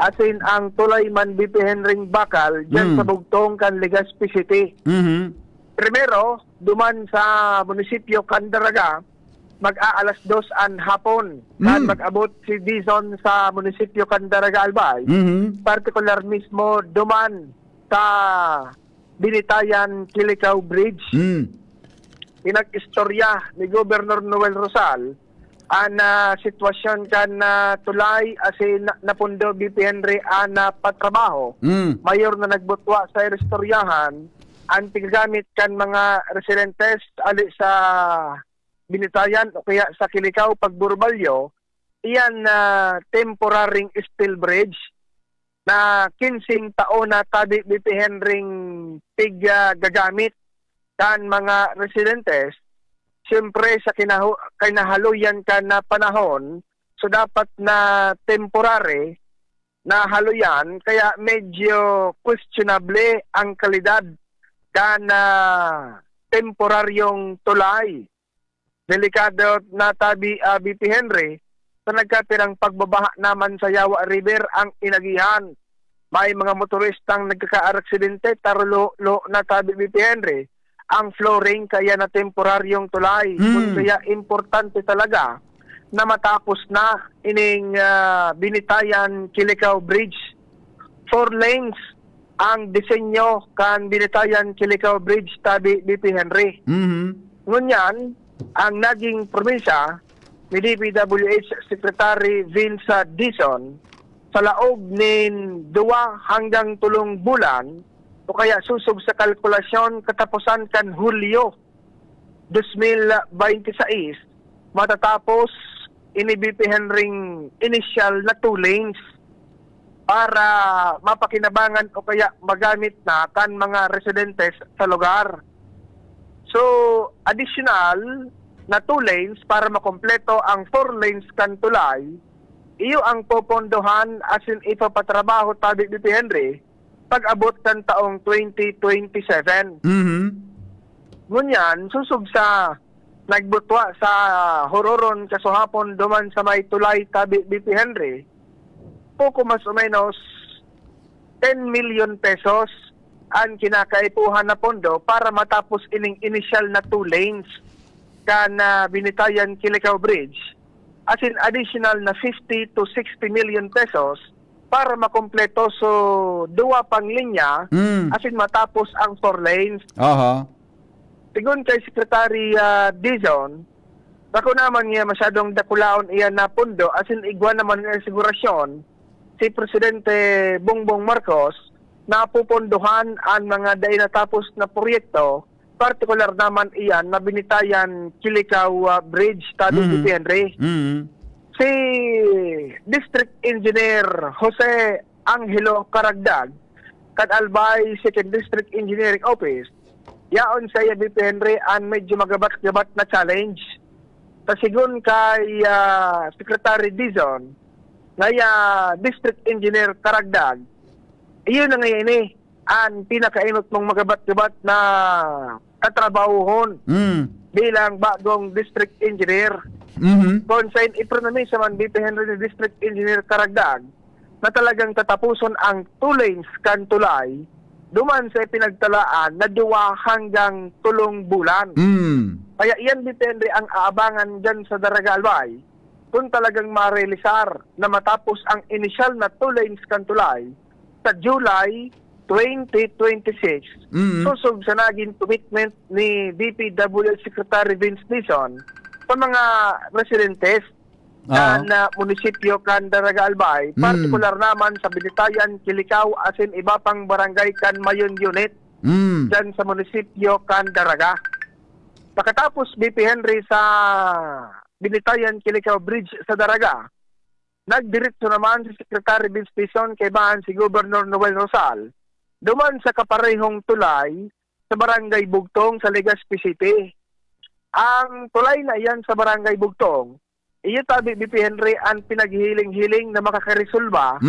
asin ang tulay man BP Henring Bakal dyan sa bugtong kan Legazpi City. Primero, duman sa munisipyo kan Daraga, mag-aalas 2 an hapon kan mag-abot si Dizon sa munisipyo kan Daraga Albay, partikular mismo duman sa Binitayan Kilikaw Bridge. Pinag-istorya ni Governor Noel Rosal ang sitwasyon kan tulay asin napundo BP Henry ang patrabaho. Mayor na nagbutwa sa istoryahan ang piggamit kan mga residentes ali sa Binitayan o kaya sa Kilikaw pagburbalyo, iyan temporaring steel bridge na 15 taon na tabi BP Henring gagamit kan mga residentes. Siyempre sa kinahaluyan ka na panahon, so dapat na temporary na haluyan, kaya medyo questionable ang kalidad kan temporaryong tulay. Delikado na tabi BP Henry sa nagkatirang pagbabaha naman sa Yawa River ang inagihan. May mga motoristang nagkaka-aksidente tarulo na tabi BP Henry ang flooring kaya na temporaryong tulay. Kaya importante talaga na matapos na ining Binitayan Kilikaw Bridge. 4 lanes ang disenyo kan Binitayan Kilikaw Bridge tabi BP Henry. Ngunyan, ang naging probinsya ni DPWH Secretary Vince Dizon sa laog nin 2 hanggang 3 bulan o kaya susub sa kalkulasyon katapusan kan Hulyo 2026 matatapos ini BP Henring initial na 2 lanes para mapakinabangan o kaya magamit na kan mga residentes sa lugar. So, additional na 2 lanes para makompleto ang 4 lanes kan tulay, iyo ang popondohan asin ipapatrabaho tabi BP Henry pag-abot kan taong 2027. Ngunyan, susub sa nagbutwa sa hororon kasuhapon duman sa may tulay tabi BP Henry, poko mas o menos 10 million pesos ang kinakaipuhan na pondo para matapos ining initial na 2 lanes kan Binitayan Kilikaw Bridge, as in additional na 50 to 60 million pesos para makompleto so 2 pang linya as in matapos ang 4 lanes. Sigun kay Secretary Dizon, bako naman niya masyadong dakulaon iyan na pundo as in igwa naman ng sigurasyon si Presidente Bongbong Marcos na pupondohan ang mga dahil natapos na proyekto, partikular naman iyan na binitayan Kilikaw Bridge, Tado BP Henry. Si District Engineer Jose Angelo Karagdag, Albay 2nd District Engineering Office, yaon sa BP Henry ang medyo magabat-gabat na challenge. Tasigon kay Secretary Dizon, ngaya District Engineer Karagdag, iyon na ngayon ang pinakainot mong magabat-gabat na katrabahuhon bilang bagong District Engineer. Kung sa ipronomy sa man BP Henry ni District Engineer Karagdag na talagang tatapuson ang 2 lanes kan tulay duman sa pinagtalaan na 2 hanggang 3 bulan. Kaya iyan BP Henry ang aabangan dyan sa Daraga Albay kung talagang marealisar na matapos ang initial na 2 lanes kan tulay sa July 2026. Susog sa naging commitment ni DPWH Secretary Vince Dizon sa mga residentes na munisipyo kan Daraga Albay, partikular naman sa Binitayan, Kilikaw, asin iba pang barangay kan Mayon Unit dyan sa munisipyo kan Daraga. Pagkatapos BP Henry sa Binitayan, Kilikaw Bridge sa Daraga, nagdiretso naman si Secretary Vince Dizon kay bahan si Governor Noel Rosal duman sa kaparehong tulay sa Barangay Bugtong sa Legazpi City. Ang tulay na iyan sa Barangay Bugtong, iyo tabi BP Henry ang pinaghihiling-hiling na makakaresolba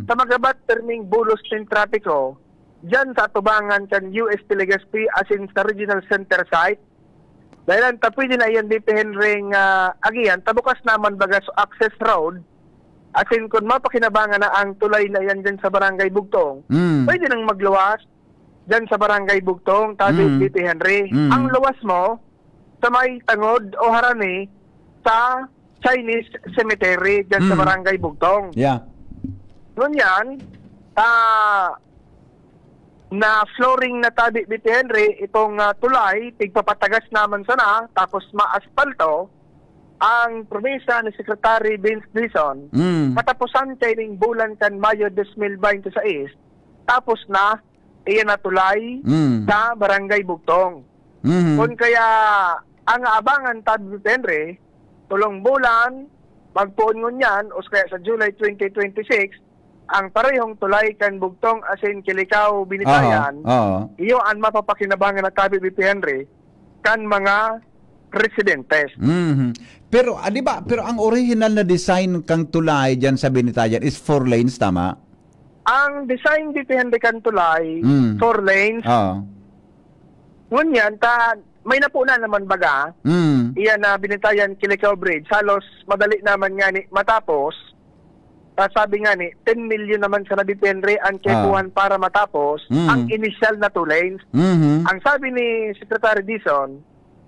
sa magabat terming bulos ng trapiko dyan sa atubangan kan UST Legazpi asin sa Regional Center site. Dahil ang pwede na iyan BP Henry agian, tabukas naman baga sa access road. Asin kung mapakinabangan na ang tulay na yan dyan sa Barangay Bugtong, pwede nang magluwas dyan sa Barangay Bugtong, tabi BP Henry. Ang luwas mo sa may tangod o harani sa Chinese Cemetery dyan sa Barangay Bugtong. Yeah. Ngunyan, na flooring na tabi BP Henry, itong tulay, tigpapatagas naman sana, tapos maaspalto, ang promesa ni Secretary Vince Dizon, katapusan kay ning bulan kan Mayo 2026, tapos na iyan na tulay sa Barangay Bugtong. Kung kaya ang abangan tabi Henry, tulong bulan, magpuon ngunyan, o kaya sa July 2026, ang parehong tulay kan Bugtong asin Kilikaw Binitayan, iyo ang mapapakinabangan na tabi BP Henry kan mga residentes. Pero di ba, pero ang original na design kang tulay diyan sa Binitayan is 4 lanes, tama? Ang design BP Henry kan tulay 4 lanes. Ngunyan may napuna naman baga. Iyan na Binitayan Kilikaw Bridge, halos madali naman nga ni matapos. Sabi nga ni 10 million naman sa BP Henry ang kepuhan para matapos ang initial na 2 lanes. Ang sabi ni Secretary Dizon,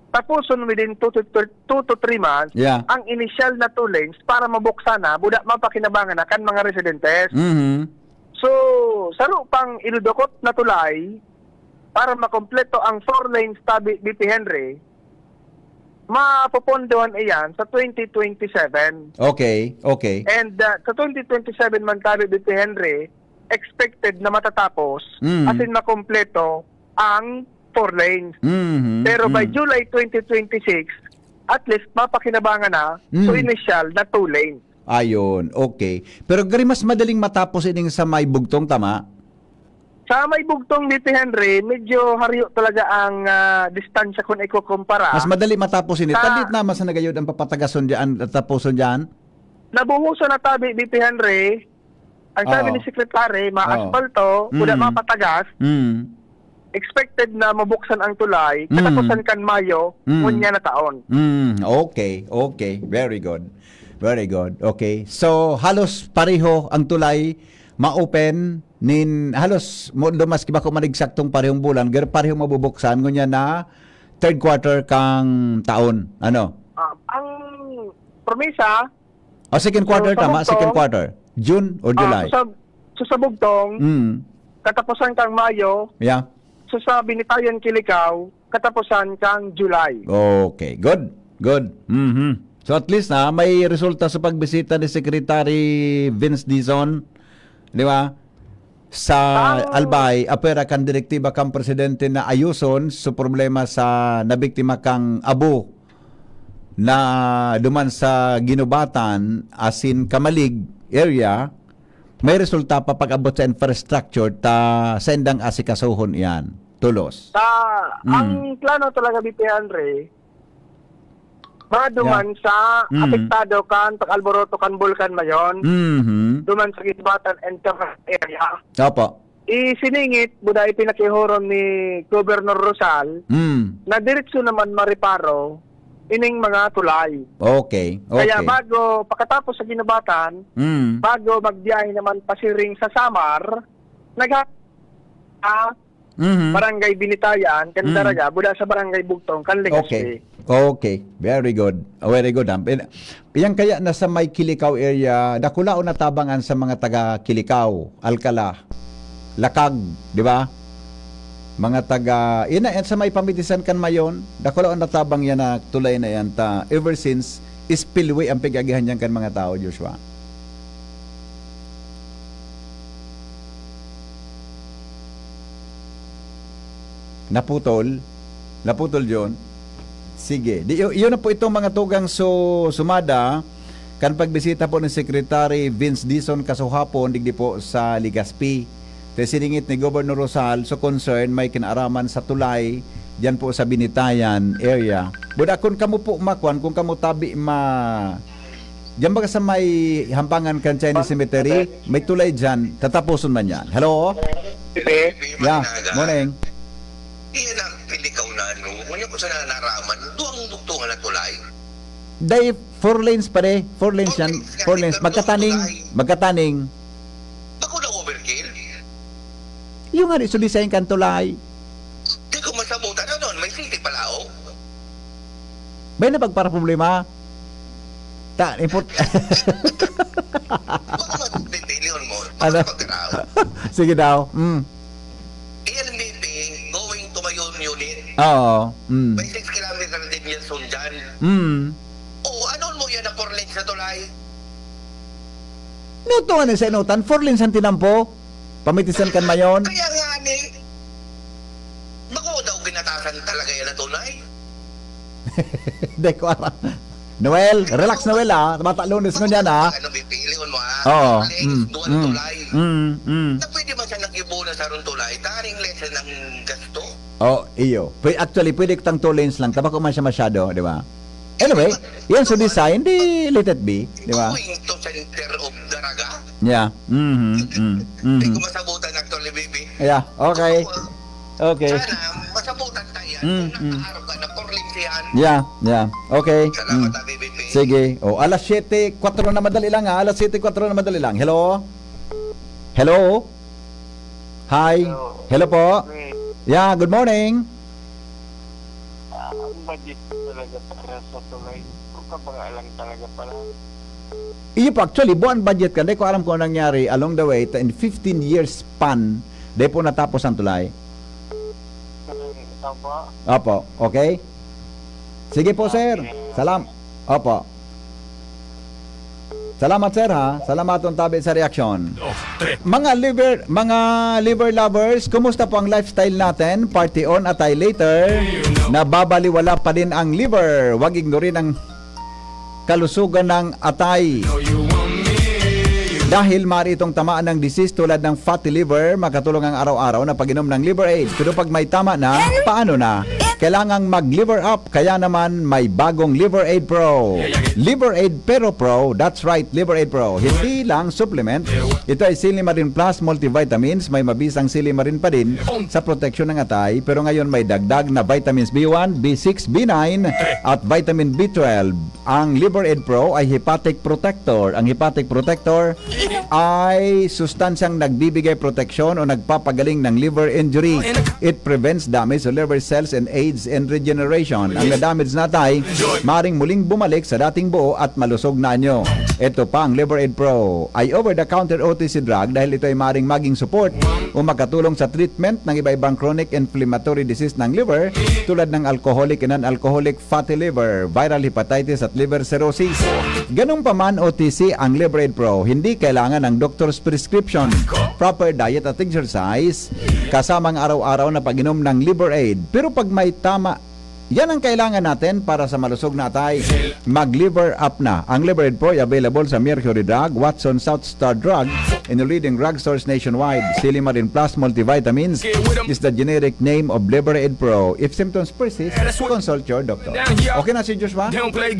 tapuson within 2 to 3 months ang initial na 2 lanes para mabuksan na, buda mapakinabangan na kan mga residentes. So, saro pang iludokot na tulay para makompleto ang 4 lanes tabi BP Henry, mapupondohan iyan sa 2027. Okay. And sa 2027 man tabi BP Henry, expected na matatapos asin makompleto ang 4 lanes. Pero by July 2026, at least mapakinabangan na so initial na 2 lanes. Ayun, okay. Pero gari mas madaling matapos ining sa may Bugtong, tama? Sa may Bugtong BP Henry, medyo haryo talaga ang distansya kung ikukumpara. Mas madali matapos ini. Tadit naman sa nagayod ang papatagason diyan at tapuson diyan. Nabuhusan na tabi BP Henry. Ang sabi ni Secretary, maaspalto, kuda mapatagas. Expected na mabuksan ang tulay, katapusan kan Mayo, ngunya na taon. Okay. Very good. Okay. So, halos pareho ang tulay ma-open nin halos mo dumas kiba ko manigsaktong parehong bulan, pero parehong mabubuksan ngunya na third quarter kang taon. Ano? Ang promesa second quarter tama, second quarter. June or July? Sa Bugtong, katapusan kang Mayo. Yeah. Sa Binitayan Kilikaw, katapusan kang July. Okay, good. So at least may resulta sa pagbisita ni Secretary Vince Dizon di ba? Sa Albay, apera kan direktiba kang presidente na ayuson sa problema sa nabiktima kang abo na duman sa Ginubatan asin Kamalig area, may resulta pa pag-abot sa infrastructure ta sendang asikasuhon yan. Tulos. Ang plano talaga, BP Andre, duman sa apektado kan pag-Alboroto kan Bulkan mayon, duman sa Ginubatan and Cavite area. Opo. Isiningit, buday pinakihoron ni Governor Rosal, na diretso naman mariparo ining mga tulay. Okay. Kaya bago, pagkatapos sa Ginubatan, bago magbiyahe naman pasiring sa Samar, Barangay Binitayan, kan Daraga, buda sa Barangay Bugtong, kan Legazpi. Okay. Very good. Very good. Yang kaya nasa may Kilikaw area, dakulao na tabangan sa mga taga Kilikaw, Alcala, Lakag, di ba? Mga taga, yan sa may pamitisan kan mayon, dakulao na tabang yan na tulay na yan ta, ever since, spillway ang pigagihan yan kan mga tao, Joshua. Naputol John. Sige. Iyon na po itong mga tugang sumada kan pagbisita po ni Secretary Vince Dizon kasuhapon digdi po sa Legazpi. Siningit ni Governor Rosal so concern may kinaraman sa tulay diyan po sa Binitayan area. Buda kung kamo po makwan, kung kamo tabi diyan ba sa may hampangan kan Chinese Cemetery, may tulay diyan, tatapuson man yan. Hello? Yeah, morning. Iyan ang pilikaw na ngunit ko sa naraman, duwang buktungan na tulay. Day, 4 lanes pa de. 4 lanes yan. 4 lanes. Magkataning. Bako na overkill? Yung nga rin, so design kan tulay. Di ko masabutan na doon, may city pala o. May na para problema. Import. Baka matitilion mo. Ano? Sige daw. Iyan ang BP, going to my own unit. Oo. May 6 kilometer din yan sundan. Oo, anon mo yan ang 4 lanes sa tulay? Nutungan sa inutan, 4 lanes ang tinampo. Pamitisan kan mayon. Kaya nga ni, bako daw ginatasan talaga yan na tulay? Hindi ko alam. Noel, relax Noel Bata lunes ko niyan Ano pipilion mo Oo. Duwan tulay. Na pwede man siya nag-ibuna sa ron tulay, taring lesson ng gasto. Iyo. Actually, pwede kitang 2 lanes lang. Tabako man siya masyado, di ba? Anyway, yan so design, di let it be, di ba? Going to center of Daraga? Yeah. Hindi ko masabutan actually, baby. Yeah, okay. Okay. Sana, masabutan tayo yan. Kung nakaharap ka na 4 lanes yan. Yeah. Okay. Salamat, baby. Sige. Alas 7:04 na madali lang Alas 7:04 na madali lang. Hello? Hi. Hello po. Yeah, good morning. Ang budget talaga para sa tulay. Kung kapag-alang talaga pala. Iyo po, actually, buwan budget ka. Hindi ko alam kung anong nangyari along the way. In 15 years span, di po natapos ang tulay. Opo, okay? Sige po, sir. Opo. Salamat, sir, ha? Salamat ang tabi sa reaksyon. Mga liver lovers, kumusta po ang lifestyle natin? Party on at later. Nababaliwala pa din ang liver. Huwag ignorin ang kalusugan ng atay. Dahil maaari itong tamaan ng disease tulad ng fatty liver, makatulong ang araw-araw na pag-inom ng Liver Aid. Pero pag may tama na, paano na? Kailangang mag-liver up, kaya naman may bagong Liver Aid Pro. Liver Aid Pero Pro, that's right, Liver Aid Pro. Hindi lang supplement, ito ay Silimarin Plus multivitamins, may mabisang silimarin pa din sa proteksyon ng atay, pero ngayon may dagdag na vitamins B1, B6, B9 at vitamin B12. Ang Liver Aid Pro ay hepatic protector. Ang hepatic protector ay sustansyang nagbibigay proteksyon o nagpapagaling ng liver injury. It prevents damage to liver cells and aids in regeneration. Ang na-damage na atay, maring muling bumalik sa dating buo at malusog na anyo. Ito pa, ang Liver Aid Pro ay over-the-counter OTC drug dahil ito ay maring maging support o makatulong sa treatment ng iba-ibang chronic inflammatory disease ng liver tulad ng alcoholic and non-alcoholic fatty liver, viral hepatitis at liver cirrhosis. Ganun pa man OTC ang Liver Aid Pro, hindi kailangan ng doctor's prescription, proper diet at exercise, kasamang araw-araw na pag-inom ng Liver Aid. Pero pag may tama, yan ang kailangan natin para sa malusog na atay. Mag-liver up na. Ang Liver Aid Pro ay available sa Mercury Drug, Watson, South Star Drug, and the leading drugstores nationwide. Silimarin Plus Multivitamins is the generic name of Liver Aid Pro. If symptoms persist, consult your doctor. Okay na si Joshua?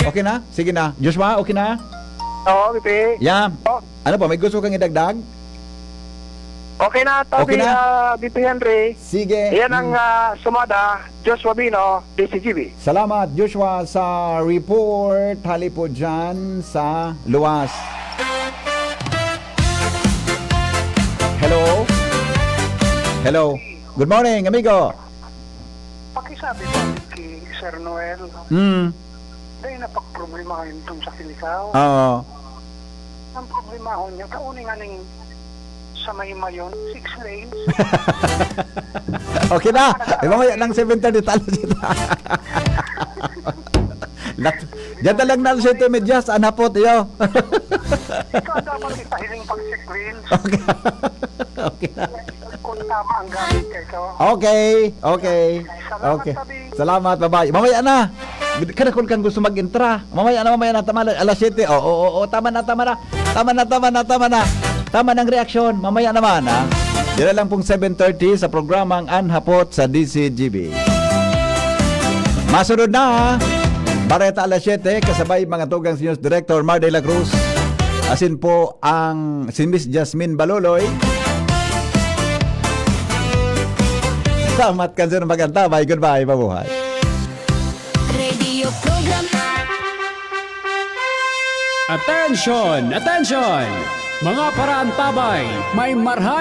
Okay na? Sige na. Joshua, okay na? Oo, Bibi. Yeah. Ano pa, may gusto kang idagdag? Okay na, Toby, Okay na. Bibi Henry. Sige. Yan ang sumada, Joshua Bino, DCGB. Salamat Joshua sa report. Hali po dyan sa luwas. Hello? Hello? Good morning, amigo. Pakisabi ba kay Sir Noel? Dahil napag-problema yun itong sa Kilikaw. Oo. Ang problema ho niya, kauni nga ning sa Mayon, 6 lanes. Okay na. Mamaya ng 7:30 talo sita. Diyan na lang na sa ito medyas. Anapot iyo. Ikaw dapat itahiling pag-6 lanes. Okay na. Kung tama ang gamit ka ito. Okay. Okay. Salamat, bye-bye. Mamaya na. Kada kung kang gusto mag-intra. Mamaya na. Tama na. Alas 7. Oo. Tama na. Tama ng reaksyon. Mamaya naman, ha? Dila lang pong 7:30 sa programang Anhapot sa DCGB. Masunod na, ha? Bareta alas 7, kasabay mga tugang News Director Mar de la Cruz. Asin po ang si Miss Jasmine Baloloy. Salamat ka sa magantabay. Goodbye, mabuhay. Radio program. Attention! Mga paraantabay, may marha